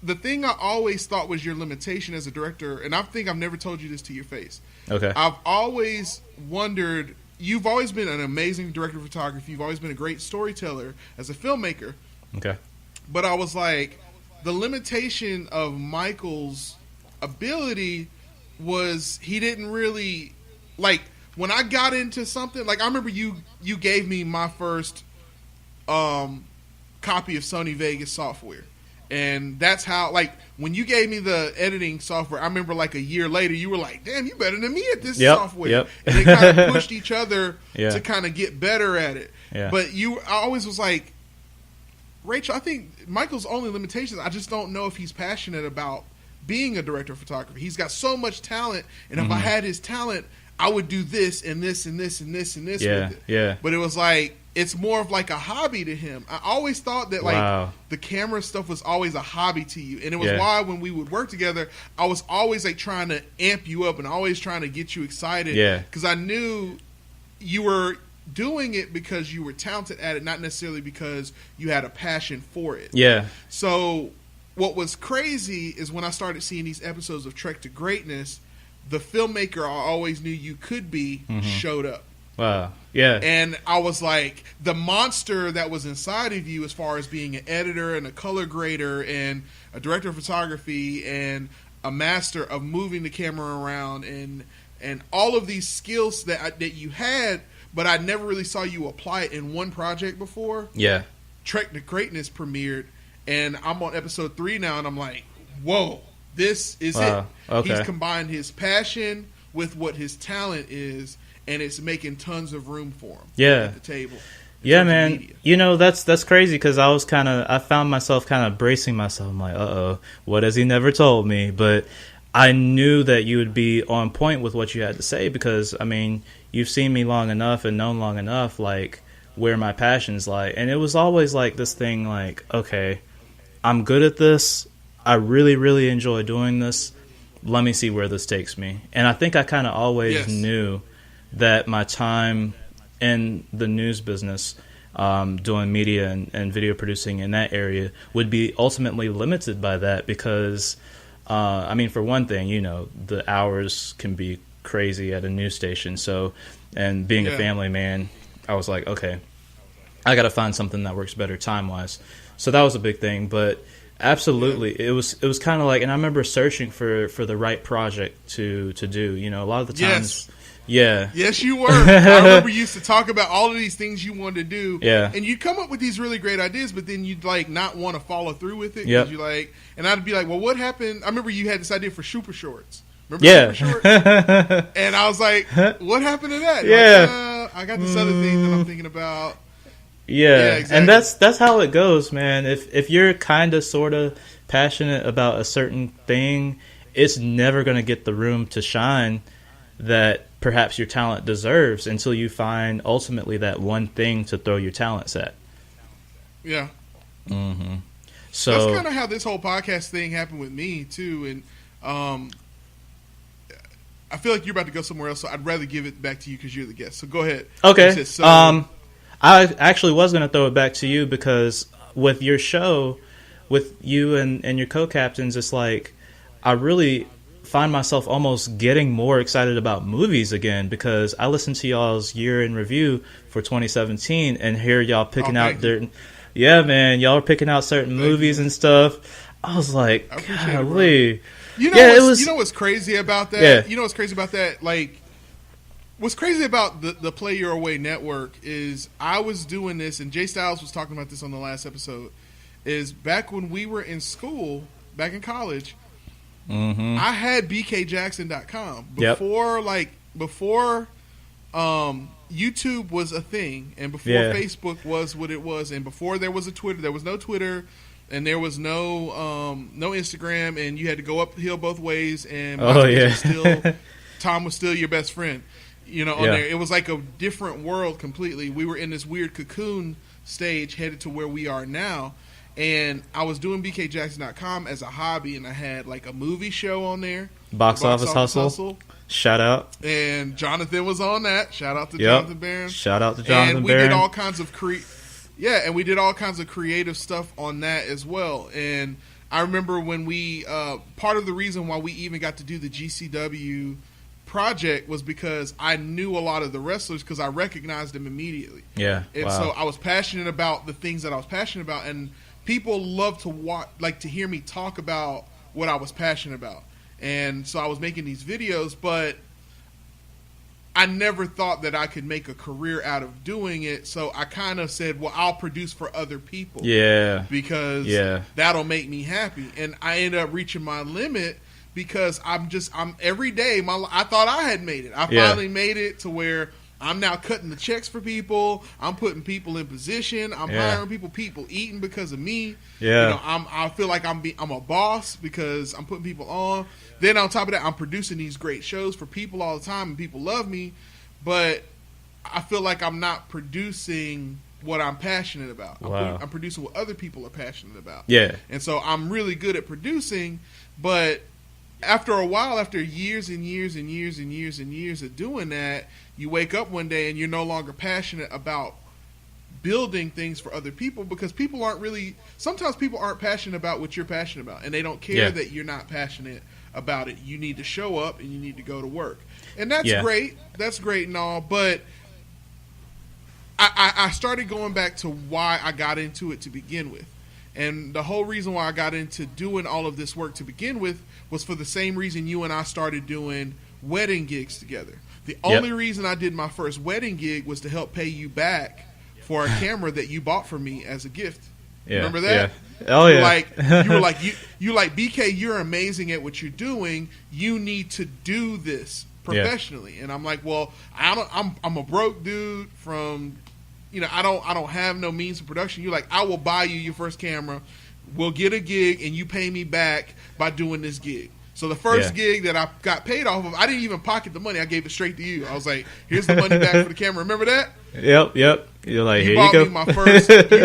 The thing I always thought was your limitation as a director, and I think I've never told you this to your face.
Okay.
I've always wondered, you've always been an amazing director of photography. You've always been a great storyteller as a filmmaker.
Okay.
But I was like, the limitation of Michael's ability was he didn't really, like, when I got into something, like I remember you gave me my first copy of Sony Vegas software. And that's how, like, when you gave me the editing software, I remember like a year later, you were like, damn, you better than me at this software. And they kind of pushed each other to kind of get better at it. But I always was like, Rachel, I think Michael's only limitations, I just don't know if he's passionate about being a director of photography. He's got so much talent, and if I had his talent, I would do this and this and this and this and this with it. Yeah. But it was like, it's more of like a hobby to him. I always thought that like the camera stuff was always a hobby to you. And it was why when we would work together, I was always like trying to amp you up and always trying to get you excited. Because I knew you were doing it because you were talented at it, not necessarily because you had a passion for it. So what was crazy is when I started seeing these episodes of Trek to Greatness, the filmmaker I always knew you could be showed up.
Wow. Yeah.
And I was like, the monster that was inside of you as far as being an editor and a color grader and a director of photography and a master of moving the camera around and all of these skills that you had, but I never really saw you apply it in one project before. Trek to Greatness premiered, and I'm on episode 3 now, and I'm like, whoa, this is it. He's combined his passion with what his talent is, and it's making tons of room for him at the table.
Yeah, man. You know, that's crazy because I found myself kind of bracing myself. I'm like, uh-oh, what has he never told me? But I knew that you would be on point with what you had to say because, I mean, you've seen me long enough and known long enough, like, where my passions lie. And it was always like this thing like, okay, I'm good at this. I really, really enjoy doing this. Let me see where this takes me. And I think I kind of always knew that my time in the news business, doing media and video producing in that area would be ultimately limited by that because, I mean, for one thing, you know, the hours can be crazy at a news station. So, and being a family man, I was like, okay, I got to find something that works better time-wise. So that was a big thing, but absolutely, it was kind of like, and I remember searching for the right project to do. You know, a lot of the times,
yes, you were. I remember you used to talk about all of these things you wanted to do, and you'd come up with these really great ideas, but then you'd like not want to follow through with it because you like, and I'd be like, well, what happened? I remember you had this idea for Super Shorts. Remember Super Shorts? And I was like, what happened to that? Like, I got this other thing that I'm thinking about.
Yeah,
exactly.
and that's how it goes, man. If you're kind of sort of passionate about a certain thing, it's never going to get the room to shine that perhaps your talent deserves until you find ultimately that one thing to throw your talents at.
Yeah.
Mm-hmm. So
that's kind of how this whole podcast thing happened with me too, and I feel like you're about to go somewhere else, so I'd rather give it back to you because you're the guest. So go ahead.
Okay. I actually was going to throw it back to you because with your show, with you and your co-captains, it's like I really find myself almost getting more excited about movies again because I listened to y'all's year in review for 2017 and hear y'all picking out yeah, man, y'all are picking out certain movies and stuff. I was like, golly.
You know what's crazy about that?
Yeah.
You know what's crazy about that? Like, what's crazy about the Play Your Way network is I was doing this, and Jay Styles was talking about this on the last episode, is back when we were in school, back in college, I had bkjackson.com. Before YouTube was a thing, and before Facebook was what it was, and before there was a Twitter, there was no Twitter, and there was no Instagram, and you had to go uphill both ways, and Tom was still your best friend. You know, on there. It was like a different world completely. We were in this weird cocoon stage headed to where we are now. And I was doing bkjackson.com as a hobby, and I had like a movie show on there.
Box Office Hustle. Shout out.
And Jonathan was on that. Shout out to Jonathan Barron.
Shout out to Jonathan Barron.
And we did all kinds of creative stuff on that as well. And I remember when we part of the reason why we even got to do the GCW project was because I knew a lot of the wrestlers because I recognized them immediately.
Yeah.
And so I was passionate about the things that I was passionate about, and people love to watch, like to hear me talk about what I was passionate about. And so I was making these videos, but I never thought that I could make a career out of doing it. So I kind of said, well, I'll produce for other people.
Yeah.
Because that'll make me happy. And I ended up reaching my limit because I'm every day, I thought I had made it. I finally made it to where I'm now cutting the checks for people. I'm putting people in position. I'm hiring people eating because of me.
Yeah.
You know, I feel like I'm a boss because I'm putting people on. Then on top of that, I'm producing these great shows for people all the time, and people love me. But I feel like I'm not producing what I'm passionate about.
Wow.
I'm producing what other people are passionate about.
Yeah.
And so I'm really good at producing, but after a while, after years and years and years and years and years of doing that, you wake up one day and you're no longer passionate about building things for other people because sometimes people aren't passionate about what you're passionate about, and they don't care that you're not passionate about it. You need to show up and you need to go to work. And that's great. That's great and all, but I started going back to why I got into it to begin with. And the whole reason why I got into doing all of this work to begin with was for the same reason you and I started doing wedding gigs together. The only reason I did my first wedding gig was to help pay you back for a camera that you bought for me as a gift. Yeah, remember that?
Yeah. Oh, yeah.
You were like, BK, you're amazing at what you're doing. You need to do this professionally. And I'm like, well, I'm a broke dude from, I don't have no means of production. You're like, I will buy you your first camera. We'll get a gig and you pay me back by doing this gig. So the first gig that I got paid off of, I didn't even pocket the money. I gave it straight to you. I was like, here's the money back for the camera. Remember that?
Yep. You're like, here you go.
You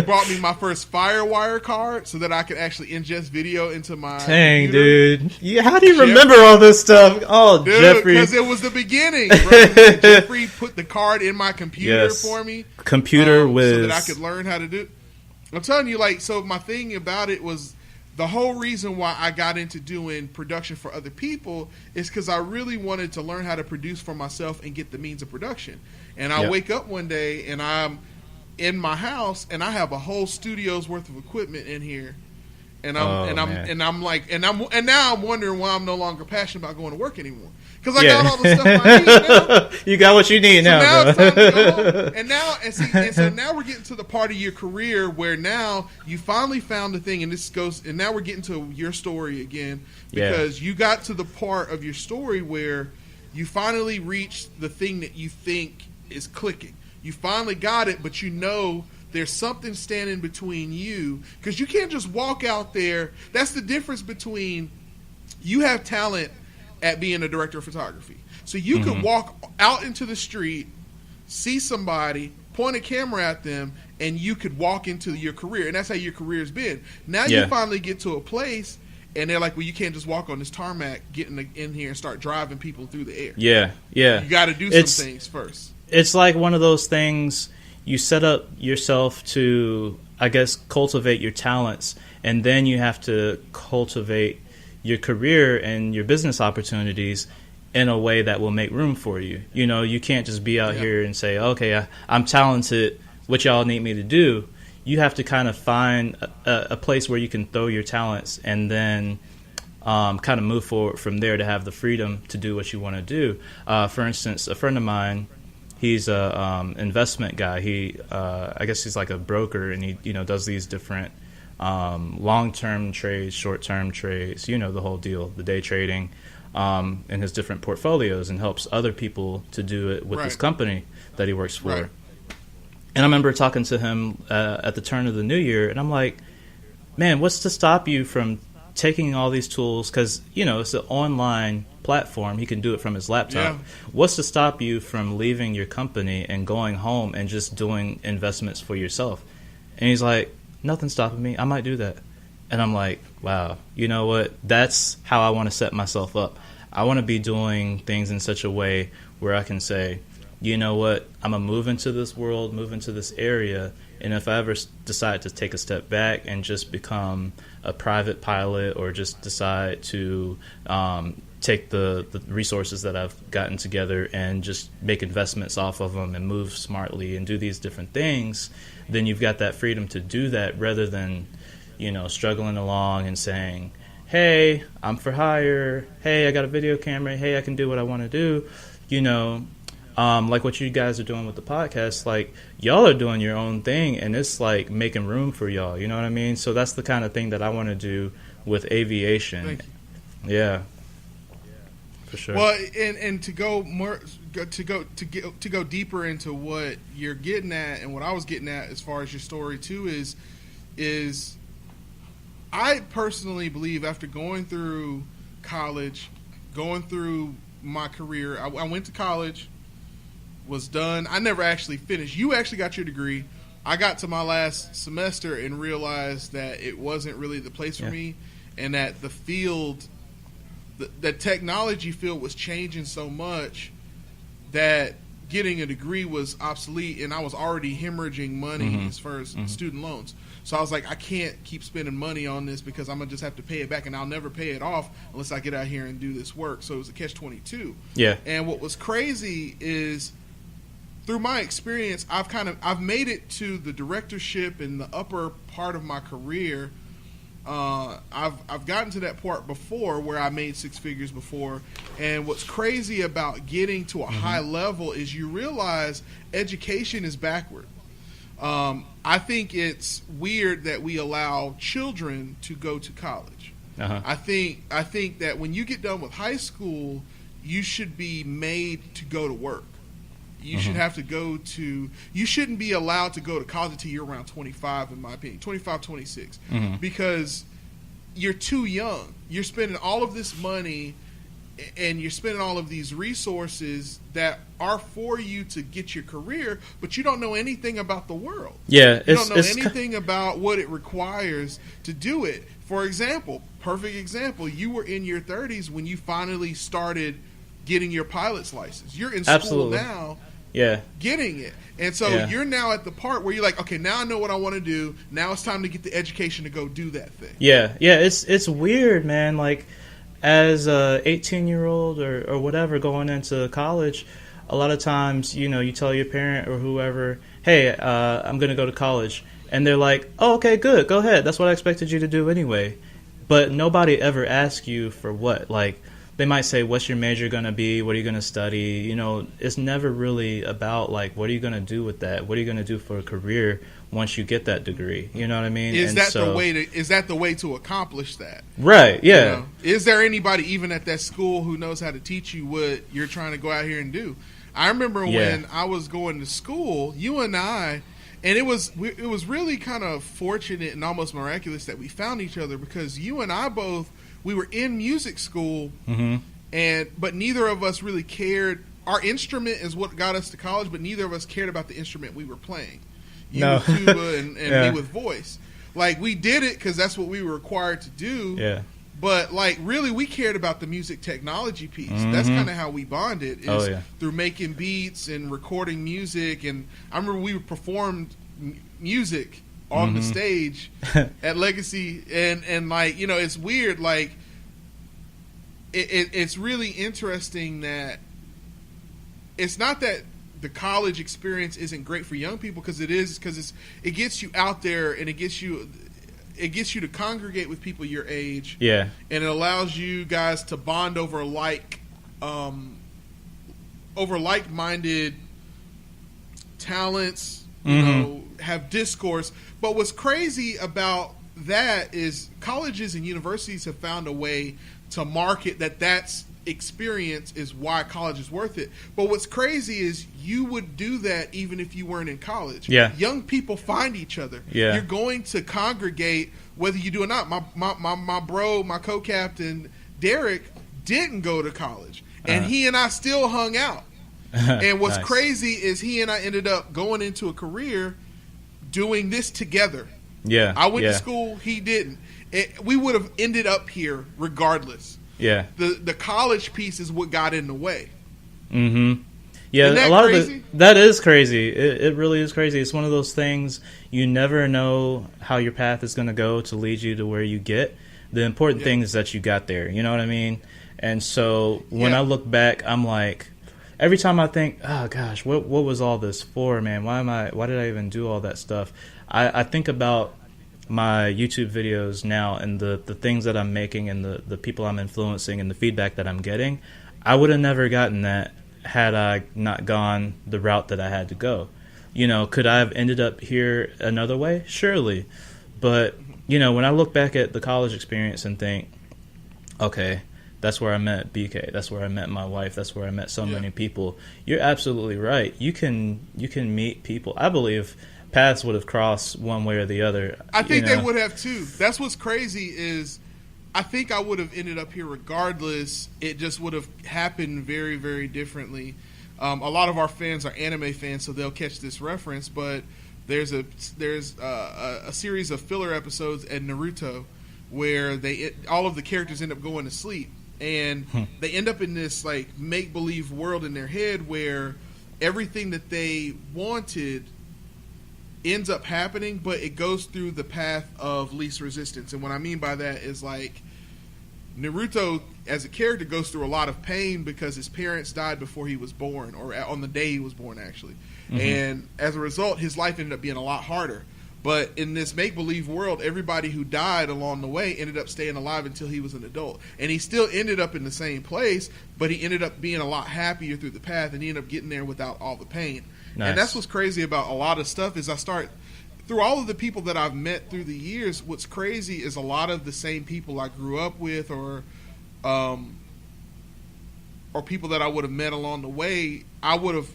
bought me my first Firewire card so that I could actually ingest video into my
Dang,
computer.
dude. Yeah, how do you remember all this stuff? Oh,
dude,
Jeffrey.
Because it was the beginning. Bro. Jeffrey put the card in my computer for me.
Computer whiz.
So that I could learn how to do it. I'm telling you, so my thing about it was, the whole reason why I got into doing production for other people is because I really wanted to learn how to produce for myself and get the means of production. And I wake up one day and I'm in my house and I have a whole studio's worth of equipment in here. And now I'm wondering why I'm no longer passionate about going to work anymore. Because I got all the stuff I need now.
You got what you need
so
now, bro.
It's time to go home. And so now we're getting to the part of your career where now you finally found the thing, and now we're getting to your story again, because you got to the part of your story where you finally reached the thing that you think is clicking. You finally got it, but you know there's something standing between you, because you can't just walk out there. That's the difference between, you have talent at being a director of photography. So you could walk out into the street, see somebody, point a camera at them, and you could walk into your career. And that's how your career's been. Now you finally get to a place, and they're like, well, you can't just walk on this tarmac, get in here and start driving people through the air.
Yeah.
You got to do some things first.
It's like one of those things, you set up yourself to, I guess, cultivate your talents, and then you have to cultivate your career and your business opportunities in a way that will make room for you. You know, you can't just be out here and say, okay, I'm talented, what y'all need me to do. You have to kind of find a place where you can throw your talents, and then kind of move forward from there to have the freedom to do what you want to do. For instance, a friend of mine, he's a investment guy. I guess he's like a broker, and he does these different long-term trades, short-term trades, the whole deal, the day trading, in his different portfolios, and helps other people to do it with this company that he works for.
Right.
And I remember talking to him at the turn of the new year, and I'm like, man, what's to stop you from taking all these tools? Because, it's an online platform. He can do it from his laptop. Yeah. What's to stop you from leaving your company and going home and just doing investments for yourself? And he's like, nothing's stopping me. I might do that. And I'm like, wow, you know what? That's how I want to set myself up. I want to be doing things in such a way where I can say, you know what, I'm going to move into this world, move into this area, and if I ever decide to take a step back and just become a private pilot, or just decide to take the resources that I've gotten together and just make investments off of them and move smartly and do these different things, then you've got that freedom to do that, rather than, struggling along and saying, hey, I'm for hire, hey, I got a video camera, hey, I can do what I want to do, like what you guys are doing with the podcast. Like, y'all are doing your own thing, and it's like making room for y'all, you know what I mean? So that's the kind of thing that I want to do with aviation. Yeah, for sure.
Well, and to go more to go deeper into what you're getting at, and what I was getting at as far as your story too, is I personally believe, after going through college, going through my career, I went to college, was done. I never actually finished. You actually got your degree. I got to my last semester and realized that it wasn't really the place for me, and that the field, the technology field, was changing so much that getting a degree was obsolete, and I was already hemorrhaging money as far as student loans. So I was like, I can't keep spending money on this, because I'm going to just have to pay it back, and I'll never pay it off unless I get out here and do this work. So it was a catch-22. Yeah. And what was crazy is, through my experience, I've made it to the directorship in the upper part of my career. I've gotten to that part before where I made six figures before. And what's crazy about getting to a high level is you realize education is backward. I think it's weird that we allow children to go to college. I think that when you get done with high school, you should be made to go to work. You should have to go to, you shouldn't be allowed to go to college until you're around 25, in my opinion, 25, 26, because you're too young. You're spending all of this money, and you're spending all of these resources that are for you to get your career, but you don't know anything about the world. Yeah, you don't know anything about what it requires to do it. For example, perfect example, you were in your 30s when you finally started getting your pilot's license. You're in school now. Getting it. And so you're now at the part where you're like, okay, now I know what I want to do. Now it's time to get the education to go do that thing.
It's weird, man. Like, as a 18-year-old or whatever going into college, a lot of times, you tell your parent or whoever, hey, I'm going to go to college. And they're like, oh, okay, good, go ahead. That's what I expected you to do anyway. But nobody ever asks you for what. Like, they might say, what's your major going to be? What are you going to study? It's never really about, like, what are you going to do with that? What are you going to do for a career once you get that degree? You know what I mean?
Is that the way to accomplish that?
Right, yeah.
Is there anybody even at that school who knows how to teach you what you're trying to go out here and do? I remember when I was going to school, you and I, And it was really kind of fortunate and almost miraculous that we found each other, because you and I both, we were in music school, but neither of us really cared. Our instrument is what got us to college, but neither of us cared about the instrument we were playing. You with tuba and me with voice. Like, we did it because that's what we were required to do. Yeah. But, like, really, we cared about the music technology piece. That's kind of how we bonded, is through making beats and recording music. And I remember we performed music on the stage at Legacy. And like, you know, it's weird. Like, it's really interesting that it's not that the college experience isn't great for young people, because it is, because it gets you out there, and it gets you to congregate with people your age. Yeah. And it allows you guys to bond over like-minded talents, you know, have discourse. But what's crazy about that is colleges and universities have found a way to market that's experience is why college is worth it. But what's crazy is you would do that even if you weren't in college. Yeah. Young people find each other. Yeah. You're going to congregate whether you do or not. My co-captain Derek didn't go to college, and he and I still hung out. And what's crazy is he and I ended up going into a career doing this together. Yeah. I went to school, he didn't. We would have ended up here regardless. Yeah, the college piece is what got in the way.
Yeah, a lot crazy? That is crazy. It really is crazy. It's one of those things, you never know how your path is going to go to lead you to where you get. The important thing is that you got there. You know what I mean? And so when I look back, I'm like, every time I think, oh gosh, what was all this for, man? Why did I even do all that stuff? I think about my YouTube videos now and the things that I'm making and the people I'm influencing and the feedback that I'm getting. I would have never gotten that had I not gone the route that I had to go. You know, could I have ended up here another way? Surely. But, you know, when I look back at the college experience and think, okay, that's where I met BK, that's where I met my wife, that's where I met so many people. You're absolutely right. You can meet people. I believe paths would have crossed one way or the other.
I think they would have too. That's what's crazy is I think I would have ended up here regardless. It just would have happened very, very differently. A lot of our fans are anime fans, so they'll catch this reference. But there's a series of filler episodes in Naruto where all of the characters end up going to sleep, and they end up in this like make believe world in their head where everything that they wanted ends up happening, but it goes through the path of least resistance. And what I mean by that is, like, Naruto as a character goes through a lot of pain because his parents died before he was born, or on the day he was born, actually. And as a result, his life ended up being a lot harder. But in this make-believe world, everybody who died along the way ended up staying alive until he was an adult. And he still ended up in the same place, but he ended up being a lot happier through the path, and he ended up getting there without all the pain. Nice. And that's what's crazy about a lot of stuff is through all of the people that I've met through the years, what's crazy is a lot of the same people I grew up with or people that I would have met along the way, I would have,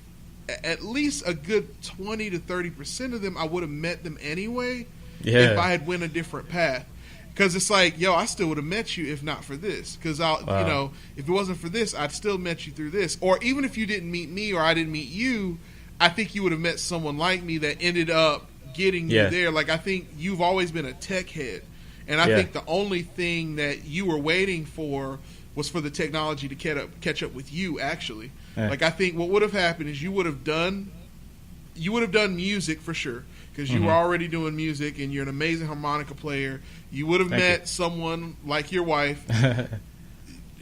at least a good 20 to 30% of them, I would have met them anyway if I had went a different path. Because it's like, yo, I still would have met you if not for this. Because, you know, if it wasn't for this, I'd still met you through this. Or even if you didn't meet me or I didn't meet you, I think you would have met someone like me that ended up getting you there. Like, I think you've always been a tech head. And I think the only thing that you were waiting for was for the technology to catch up with you, actually. Like, I think what would have happened is you would have done music for sure, because you were already doing music and you're an amazing harmonica player. You would have met someone like your wife,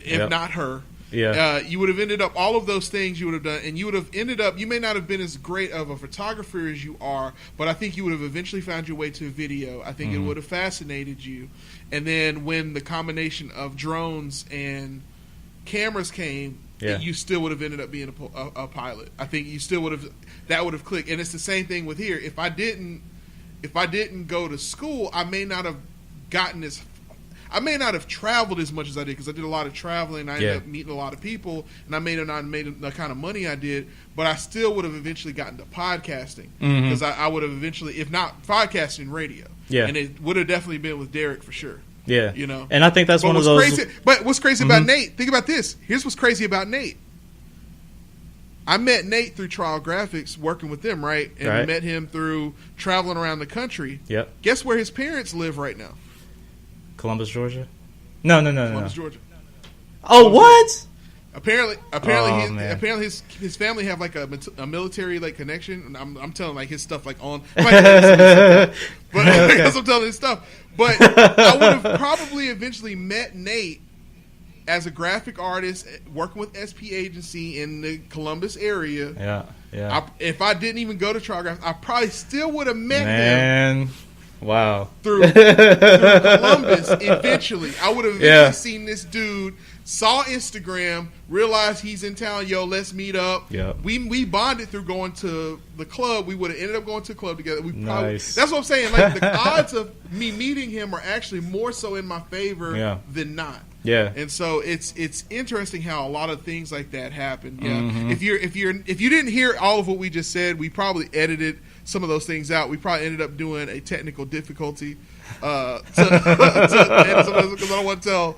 if not her. Yeah. You would have ended up, all of those things you would have done, and you would have ended up, you may not have been as great of a photographer as you are, but I think you would have eventually found your way to a video. I think it would have fascinated you. And then when the combination of drones and cameras came, you still would have ended up being a pilot. I think you still would have, that would have clicked. And it's the same thing with here. If I didn't go to school, I may not have gotten as, I may not have traveled as much as I did because I did a lot of traveling. I ended up meeting a lot of people, and I may have not made the kind of money I did, but I still would have eventually gotten to podcasting because I would have eventually, if not podcasting, radio. Yeah, and it would have definitely been with Derek for sure.
Yeah, and I think that's one of those.
Crazy, but what's crazy about Nate? Think about this. Here's what's crazy about Nate. I met Nate through Trial Graphics, working with them, right? And met him through traveling around the country. Yep. Guess where his parents live right now?
Columbus, Georgia? No.
Columbus, Georgia.
Oh, what?
Apparently, his family have like a military like connection. And I'm telling like his stuff like on, but because I'm telling his stuff. But I would have probably eventually met Nate as a graphic artist working with SP Agency in the Columbus area. Yeah. If I didn't even go to Trial Graphics, I probably still would have met him.
Wow.
Through Columbus eventually. I would have eventually seen this dude, saw Instagram, realized he's in town, yo, let's meet up. Yep. We bonded through going to the club. We would have ended up going to a club together. That's what I'm saying. Like the odds of me meeting him are actually more so in my favor than not. Yeah. And so it's interesting how a lot of things like that happen. Yeah. Mm-hmm. If you didn't hear all of what we just said, we probably edited some of those things out. We probably ended up doing a technical difficulty to edit some of this because I don't want to tell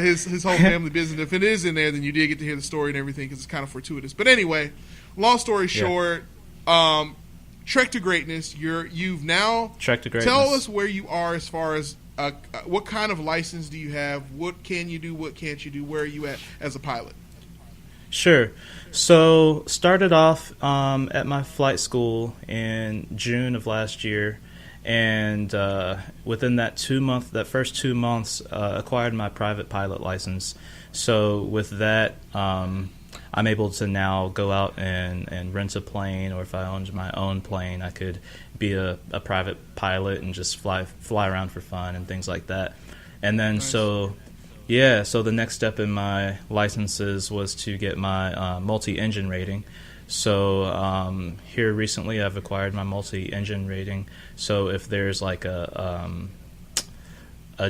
his whole family business. If it is in there, then you did get to hear the story and everything because it's kind of fortuitous. But anyway, long story short, Trek to Greatness. You've now
Trek to Greatness.
Tell us where you are as far as what kind of license do you have? What can you do? What can't you do? Where are you at as a pilot?
Sure. So started off at my flight school in June of last year, and within that first 2 months, acquired my private pilot license. So with that, I'm able to now go out and rent a plane, or if I owned my own plane, I could be a private pilot and just fly around for fun and things like that. And then nice. So the next step in my licenses was to get my multi-engine rating. So here recently I've acquired my multi-engine rating. So if there's like a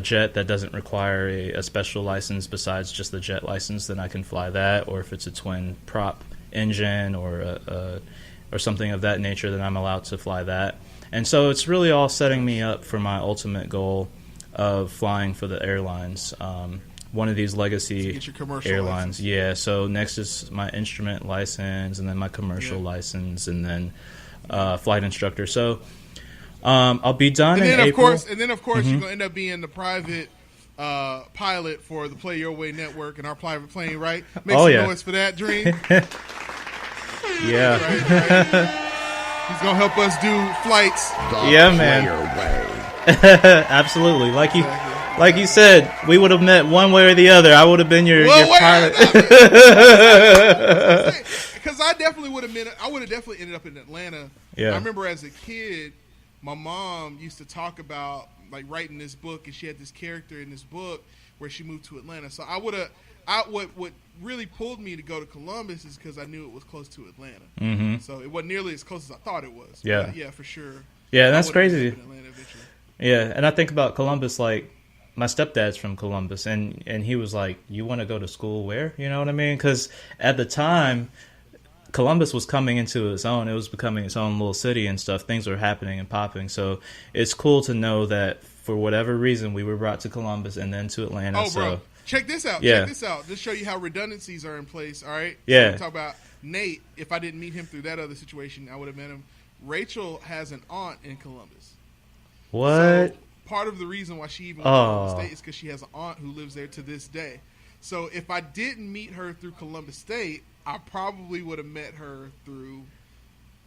jet that doesn't require a special license besides just the jet license, then I can fly that. Or if it's a twin prop engine or something of that nature, then I'm allowed to fly that. And so it's really all setting me up for my ultimate goal of flying for the airlines. One of these legacy airlines. License. Yeah, so next is my instrument license, and then my commercial license, and then flight instructor. So I'll be done in April.
And then, of course, you're going to end up being the private pilot for the Play Your Way Network and our private plane, right? Make some noise for that, Dream.
Yeah.
Right. He's going to help us do flights.
Yeah, man. Absolutely. Like you said, we would have met one way or the other. I would have been your pilot.
Because I definitely would have definitely ended up in Atlanta. Yeah. I remember as a kid, my mom used to talk about like writing this book, and she had this character in this book where she moved to Atlanta. So what really pulled me to go to Columbus is because I knew it was close to Atlanta. Mm-hmm. So it wasn't nearly as close as I thought it was.
Yeah.
But yeah, for sure.
Yeah, that's crazy. Yeah, and I think about Columbus, like, my stepdad's from Columbus, and he was like, you want to go to school where? You know what I mean? Because at the time, Columbus was coming into its own. It was becoming its own little city and stuff. Things were happening and popping. So it's cool to know that for whatever reason, we were brought to Columbus and then to Atlanta.
Oh, bro. Check this out.
Yeah.
Check this out. Just show you how redundancies are in place, all right?
Yeah.
So talk about Nate. If I didn't meet him through that other situation, I would have met him. Rachel has an aunt in Columbus.
What?
So part of the reason why she even went to the state is because she has an aunt who lives there to this day. So if I didn't meet her through Columbus State, I probably would have met her through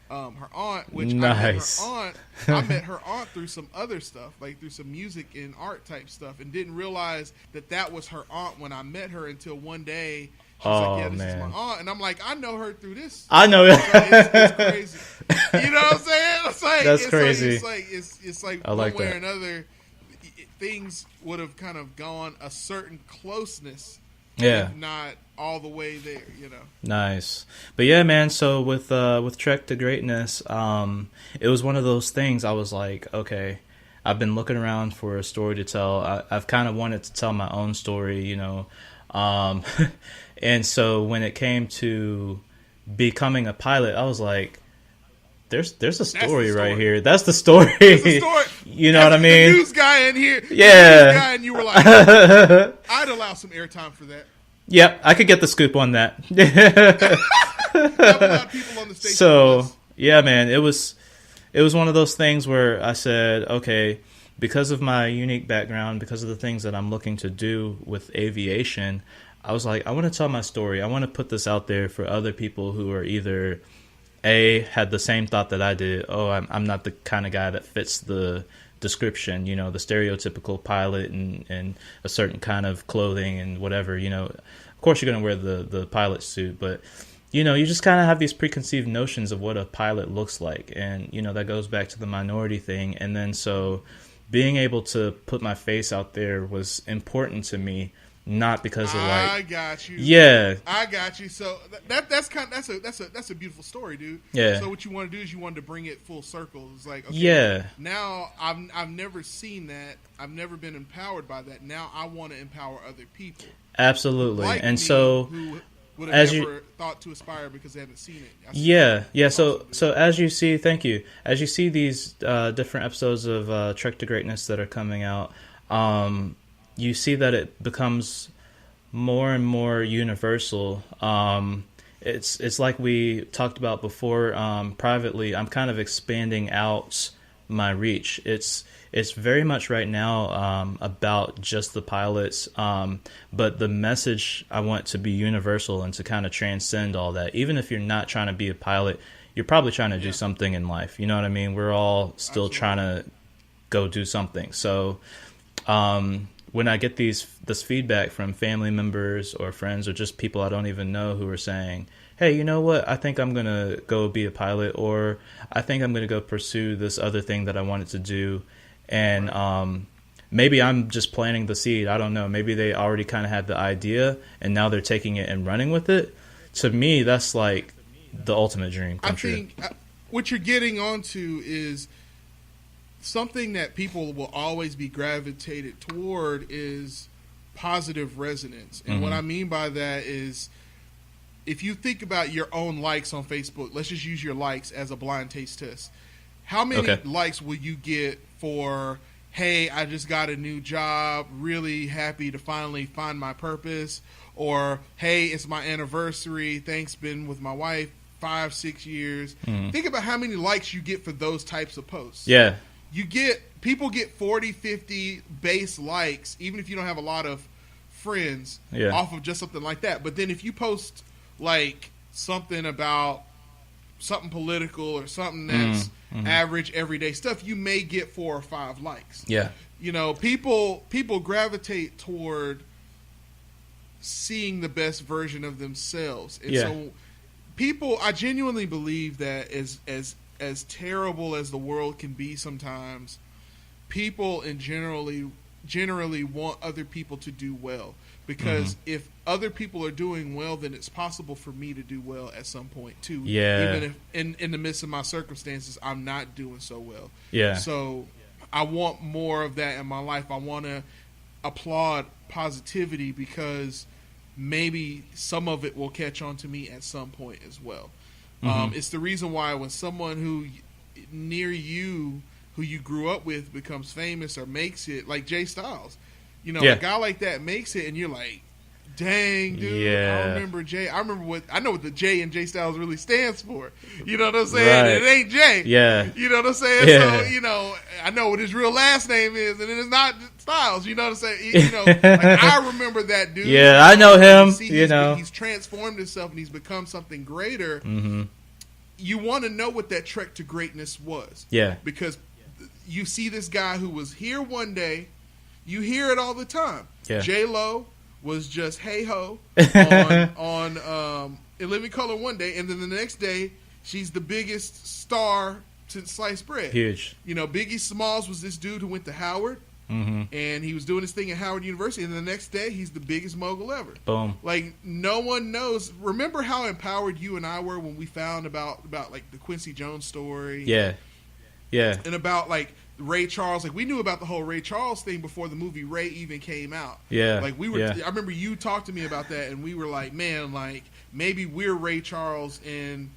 her aunt, which
nice.
I met her aunt through some other stuff, like through some music and art type stuff, and didn't realize that was her aunt when I met her until one day she's like, yeah, this is my aunt. And I'm like, I know her through this.
I know it.
It's crazy. You know what I'm saying? It's like,
that's crazy.
It's like one way or another, things would have kind of gone a certain closeness.
Yeah.
If not all the way there, you know.
Nice. But yeah, man, so with Trek to Greatness, it was one of those things I was like, okay, I've been looking around for a story to tell. I've kind of wanted to tell my own story, you know. And so when it came to becoming a pilot, I was like, there's a story right here. That's the story.
That's the story.
You know what I mean?
The news guy in here.
Yeah.
The news guy, and you were like, I'd allow some airtime for that.
Yep, I could get the scoop on that.
Have a lot of people on the station.
So, yeah, man, it was one of those things where I said, okay, because of my unique background, because of the things that I'm looking to do with aviation, I was like, I want to tell my story. I want to put this out there for other people who are either had the same thought that I did. Oh, I'm not the kind of guy that fits the description, you know, the stereotypical pilot and a certain kind of clothing and whatever, you know. Of course, you're going to wear the pilot suit, but, you know, you just kind of have these preconceived notions of what a pilot looks like. And, you know, that goes back to the minority thing. And then so being able to put my face out there was important to me. Not because of like
I got you.
Yeah.
I got you. So that's a beautiful story, dude.
Yeah.
So what you want to do is you want to bring it full circle. It's like, okay,
yeah.
Now I've never seen that. I've never been empowered by that. Now I want to empower other people.
Absolutely.
Like
and
me,
so
who would have
as
never thought to aspire because they haven't seen it.
Yeah. So as you see, thank you. As you see these different episodes of Trek to Greatness that are coming out, you see that it becomes more and more universal. It's like we talked about before privately. I'm kind of expanding out my reach. It's very much right now about just the pilots, but the message I want to be universal and to kind of transcend all that. Even if you're not trying to be a pilot, you're probably trying to do something in life. You know what I mean? We're all still trying to go do something. So when I get this feedback from family members or friends or just people I don't even know who are saying, hey, you know what, I think I'm going to go be a pilot, or I think I'm going to go pursue this other thing that I wanted to do. And maybe I'm just planting the seed. I don't know. Maybe they already kind of had the idea and now they're taking it and running with it. To me, that's like the ultimate dream come true. I think
what you're getting onto is something that people will always be gravitated toward is positive resonance. And what I mean by that is, if you think about your own likes on Facebook, let's just use your likes as a blind taste test. How many likes will you get for, hey, I just got a new job, really happy to finally find my purpose, or, hey, it's my anniversary, thanks, been with my wife 5-6 years. Think about how many likes you get for those types of posts.
Yeah.
People get 40, 50 base likes, even if you don't have a lot of friends, off of just something like that. But then if you post like something about something political or something that's average everyday stuff, you may get 4 or 5 likes.
Yeah.
You know, people gravitate toward seeing the best version of themselves. And so I genuinely believe that as terrible as the world can be sometimes, people generally want other people to do well, because if other people are doing well, then it's possible for me to do well at some point too. Even if in the midst of my circumstances I'm not doing so well. So I want more of that in my life. I want to applaud positivity because maybe some of it will catch on to me at some point as well. It's the reason why when someone who near you, who you grew up with, becomes famous or makes it, like Jay Styles, you know, a guy like that makes it, and you're like, dang, dude, I remember Jay. I know what the J in Jay Styles really stands for. You know what I'm saying? Right. It ain't Jay. You know what I'm saying? So, you know, I know what his real last name is, and it's not Styles. You know what I'm saying? You know, like, I remember that dude.
I know him. You know,
he's transformed himself and he's become something greater. You want to know what that trek to greatness was. Because you see this guy who was here one day. You hear it all the time. J-Lo was just hey-ho on In Living Color one day, and then the next day, she's the biggest star since sliced bread.
Huge.
You know, Biggie Smalls was this dude who went to Howard, and he was doing his thing at Howard University, and the next day, he's the biggest mogul ever.
Boom.
Like, no one knows. Remember how empowered you and I were when we found about like, the Quincy Jones story?
And
about, like, Ray Charles, like we knew about the whole Ray Charles thing before the movie Ray even came out.
Yeah.
Like we were, I remember you talked to me about that, and we were like, man, like maybe we're Ray Charles and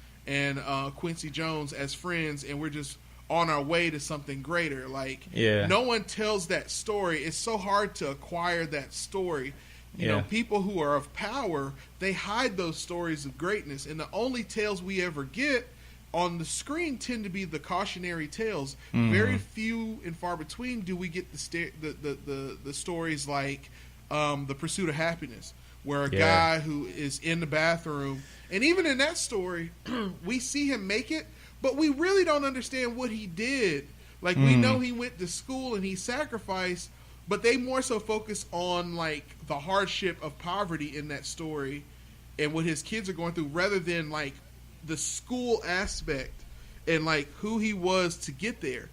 Quincy Jones as friends, and we're just on our way to something greater. Like, no one tells that story. It's so hard to acquire that story. You know, people who are of power, they hide those stories of greatness, and the only tales we ever get on the screen tend to be the cautionary tales. Very few and far between do we get the stories like The Pursuit of Happiness, where a guy who is in the bathroom, and even in that story, we see him make it, but we really don't understand what he did. Like, we know he went to school and he sacrificed, but they more so focus on, like, the hardship of poverty in that story and what his kids are going through, rather than, like, the school aspect and, like, who he was to get there.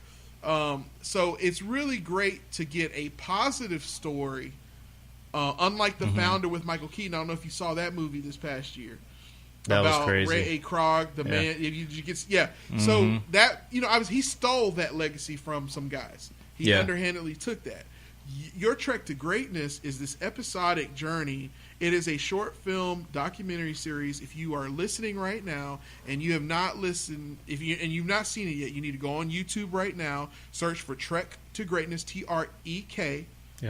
So it's really great to get a positive story, unlike The Founder with Michael Keaton. I don't know if you saw that movie this past year.
That
about
was crazy.
Ray A. Krog, the man. If you get, So that, you know, he stole that legacy from some guys. He underhandedly took that. Your Trek to Greatness is this episodic journey. It is a short film documentary series. If you are listening right now and you have not listened, you've not seen it yet, you need to go on YouTube right now. Search for Trek to Greatness, TREK.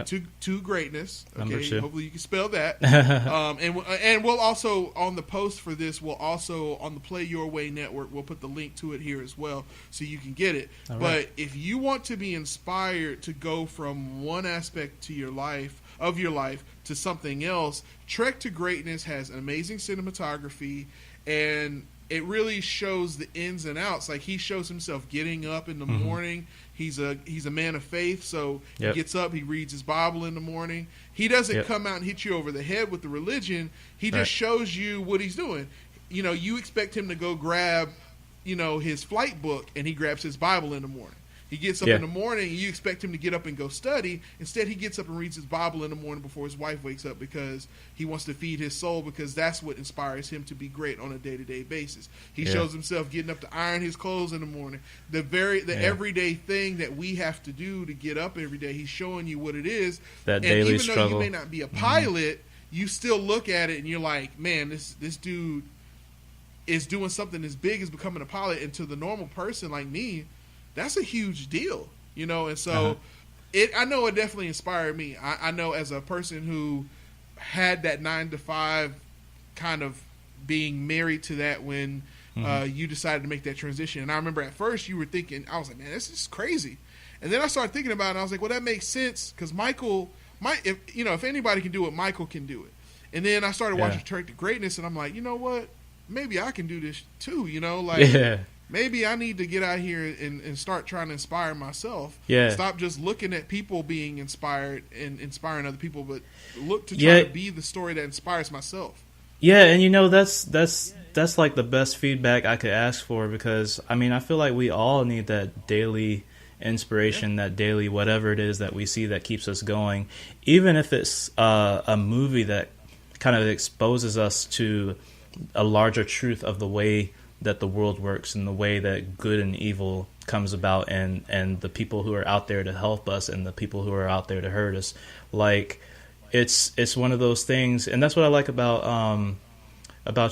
To greatness. Okay, hopefully you can spell that. And we'll also, on the post for this, we'll also on the Play Your Way network, we'll put the link to it here as well, so you can get it. All right. But if you want to be inspired to go from one aspect to your life to something else, Trek to Greatness has an amazing cinematography, and it really shows the ins and outs. Like, he shows himself getting up in the morning. He's a man of faith, so he gets up, he reads his Bible in the morning. He doesn't come out and hit you over the head with the religion. He just shows you what he's doing. You know, you expect him to go grab, you know, his flight book, and he grabs his Bible in the morning. He gets up in the morning, and you expect him to get up and go study. Instead, he gets up and reads his Bible in the morning before his wife wakes up, because he wants to feed his soul, because that's what inspires him to be great on a day-to-day basis. He shows himself getting up to iron his clothes in the morning. The everyday thing that we have to do to get up every day, he's showing you what it is.
That
and
daily
even
struggle.
though you may not be a pilot, you still look at it and you're like, man, this dude is doing something as big as becoming a pilot. And to the normal person like me, that's a huge deal. You know, and so I know it definitely inspired me. I know, as a person who had that 9-to-5 kind of being married to that when you decided to make that transition. And I remember at first you were thinking, I was like, man, this is crazy. And then I started thinking about it, and I was like, well, that makes sense, because if anybody can do it, Michael can do it. And then I started watching Trek to Greatness, and I'm like, you know what? Maybe I can do this too, you know? Like, maybe I need to get out here and start trying to inspire myself. Stop just looking at people being inspired and inspiring other people, but look to try to be the story that inspires myself.
Yeah, and you know, that's like the best feedback I could ask for, because I mean, I feel like we all need that daily inspiration, that daily whatever it is that we see that keeps us going, even if it's a movie that kind of exposes us to a larger truth of the way that the world works and the way that good and evil comes about, and the people who are out there to help us and the people who are out there to hurt us. Like, it's one of those things, and that's what I like about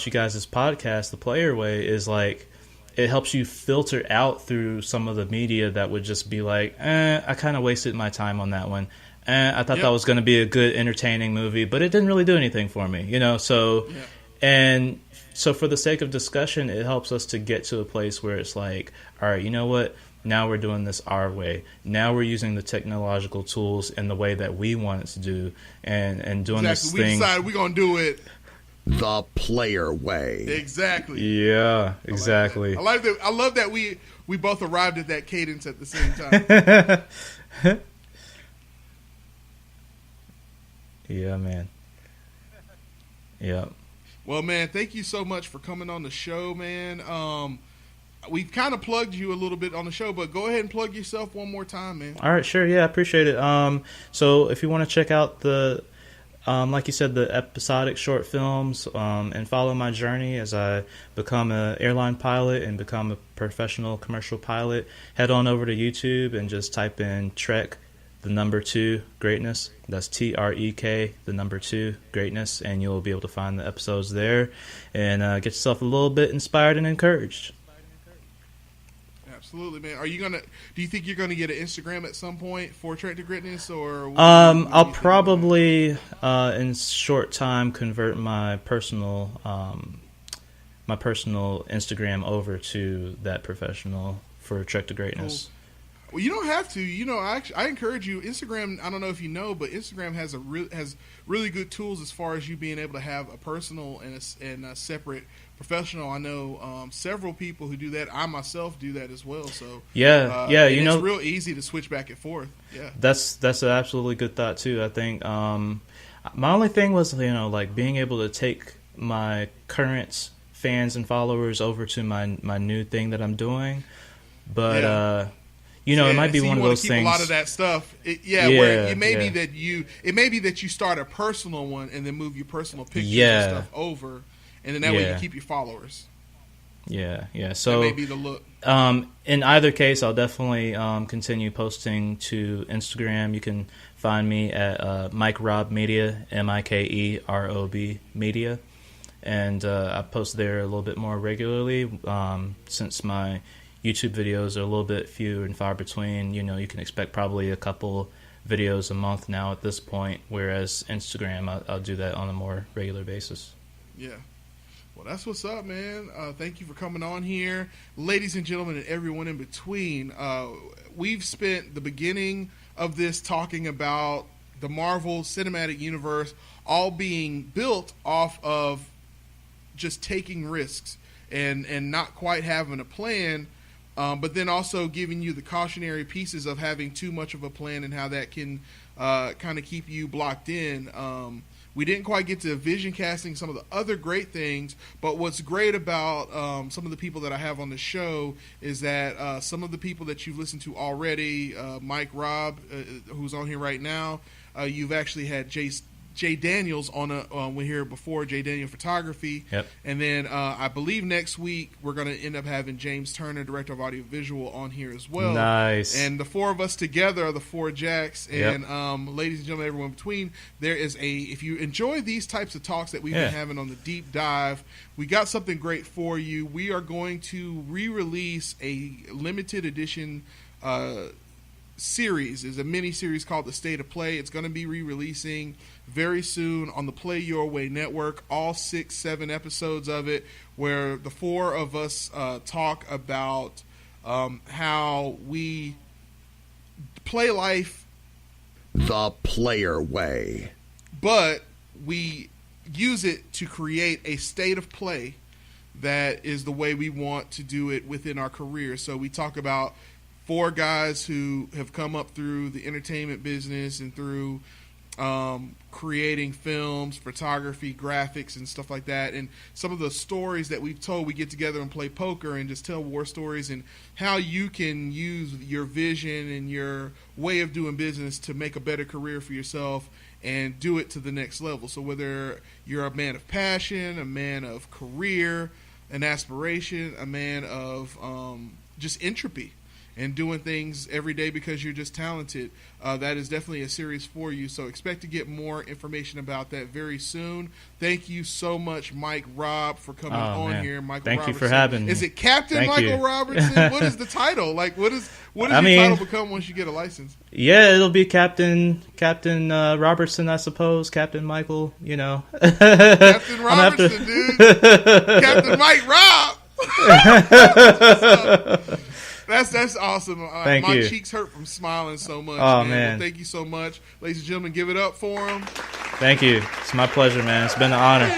you guys' podcast, The Player Way, is like, it helps you filter out through some of the media that would just be like, I kind of wasted my time on that one. I thought that was going to be a good, entertaining movie, but it didn't really do anything for me, you know? So, and so for the sake of discussion, it helps us to get to a place where it's like, all right, you know what? Now we're doing this our way. Now we're using the technological tools in the way that we want it to do, and doing this thing. We decided we're going to do it
the player way.
Exactly.
Yeah, exactly.
I like that. I love that we both arrived at that cadence at the same time.
Yeah, man. Yeah.
Well, man, thank you so much for coming on the show, man. We've kind of plugged you a little bit on the show, but go ahead and plug yourself one more time, man.
All right, sure. Yeah, I appreciate it. So if you want to check out the like you said, the episodic short films, and follow my journey as I become an airline pilot and become a professional commercial pilot. Head on over to YouTube and just type in Trek, the number 2, greatness. That's TREK, the number 2, greatness, and you'll be able to find the episodes there and get yourself a little bit inspired and encouraged.
Absolutely, man. Do you think you're gonna get an Instagram at some point for Trek to Greatness, or?
I'll probably in short time convert my personal Instagram over to that professional for Trek to Greatness.
Cool. Well, you don't have to. I encourage you. Instagram, I don't know if you know, but Instagram has really good tools as far as you being able to have a personal and a separate professional. I know several people who do that. I myself do that as well. So it's real easy to switch back and forth. Yeah, that's
an absolutely good thought too. I think my only thing was like being able to take my current fans and followers over to my new thing that I'm doing, but. It might be one of those things. A lot
of that stuff. Where it may be that you start a personal one and then move your personal pictures and stuff over, and then that way you keep your followers.
Yeah. So
that may be the look.
In either case, I'll definitely continue posting to Instagram. You can find me at Mike Rob Media, MikeRob Media, and I post there a little bit more regularly since my YouTube videos are a little bit few and far between. You can expect probably a couple videos a month now at this point, whereas Instagram, I'll do that on a more regular basis.
Yeah. Well, that's what's up, man. Thank you for coming on here. Ladies and gentlemen and everyone in between, we've spent the beginning of this talking about the Marvel Cinematic Universe all being built off of just taking risks and not quite having a plan, but then also giving you the cautionary pieces of having too much of a plan and how that can kind of keep you blocked in. We didn't quite get to vision casting, some of the other great things, but what's great about some of the people that I have on the show is that some of the people that you've listened to already, Mike Rob, who's on here right now, you've actually had Jay Daniels on we here before, Jay Daniel Photography.
Yep.
And then I believe next week we're going to end up having James Turner, Director of Audiovisual, on here as well.
Nice.
And the four of us together are the four Jacks. And ladies and gentlemen, everyone in between, there is if you enjoy these types of talks that we've been having on the deep dive, we got something great for you. We are going to re-release a limited edition series. Is a mini series called The State of Play. It's going to be re-releasing very soon on the Play Your Way network, all 6-7 episodes of it, where the four of us talk about how we play life
the player way,
but we use it to create a state of play that is the way we want to do it within our career. So we talk about four guys who have come up through the entertainment business and through creating films, photography, graphics, and stuff like that. And some of the stories that we've told, we get together and play poker and just tell war stories and how you can use your vision and your way of doing business to make a better career for yourself and do it to the next level. So whether you're a man of passion, a man of career, an aspiration, a man of just entropy, and doing things every day because you're just talented, that is definitely a series for you. So expect to get more information about that very soon. Thank you so much, Mike Rob, for coming on here. Michael
Thank
Robertson.
You for having me.
Is it Captain Michael Robertson? What is the title? Like, what does your title become once you get a license?
Yeah, it'll be Captain Robertson, I suppose. Captain Michael,
Captain Robertson, dude. Captain Mike Rob. That's awesome.
Thank
you.
My
cheeks hurt from smiling so much.
Oh, man.
Well, thank you so much. Ladies and gentlemen, give it up for him.
Thank you. It's my pleasure, man. It's been an honor.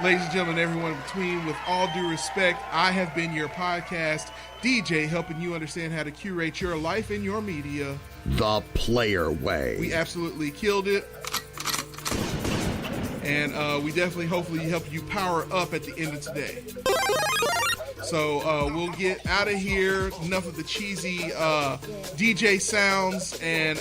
Ladies and gentlemen, everyone in between, with all due respect, I have been your podcast DJ, helping you understand how to curate your life and your media
the player way.
We absolutely killed it. And we definitely, hopefully, help you power up at the end of today. So we'll get out of here. Enough of the cheesy DJ sounds. And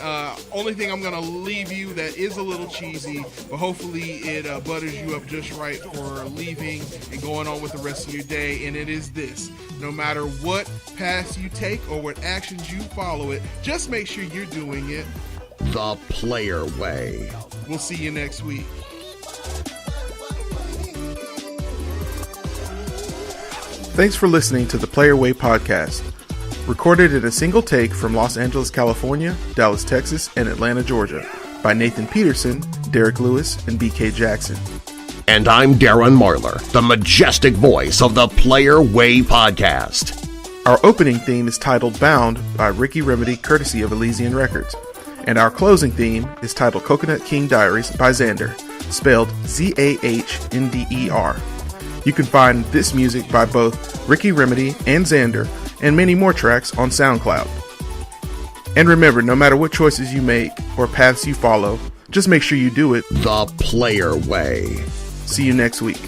only thing I'm going to leave you that is a little cheesy, but hopefully it butters you up just right for leaving and going on with the rest of your day. And it is this: no matter what path you take or what actions you follow it, just make sure you're doing it
the player way.
We'll see you next week.
Thanks for listening to the Player Way podcast, recorded in a single take from Los Angeles, California, Dallas, Texas, and Atlanta, Georgia, by Nathan Peterson, Derek Lewis, and BK Jackson.
And I'm Darren Marlar, the majestic voice of the Player Way podcast.
Our opening theme is titled Bound by Ricky Remedy, courtesy of Elysian Records. And our closing theme is titled Coconut King Diaries by Xander, spelled Zahnder. You can find this music by both Ricky Remedy and Xander, and many more tracks on SoundCloud. And remember, no matter what choices you make or paths you follow, just make sure you do it
the player way.
See you next week.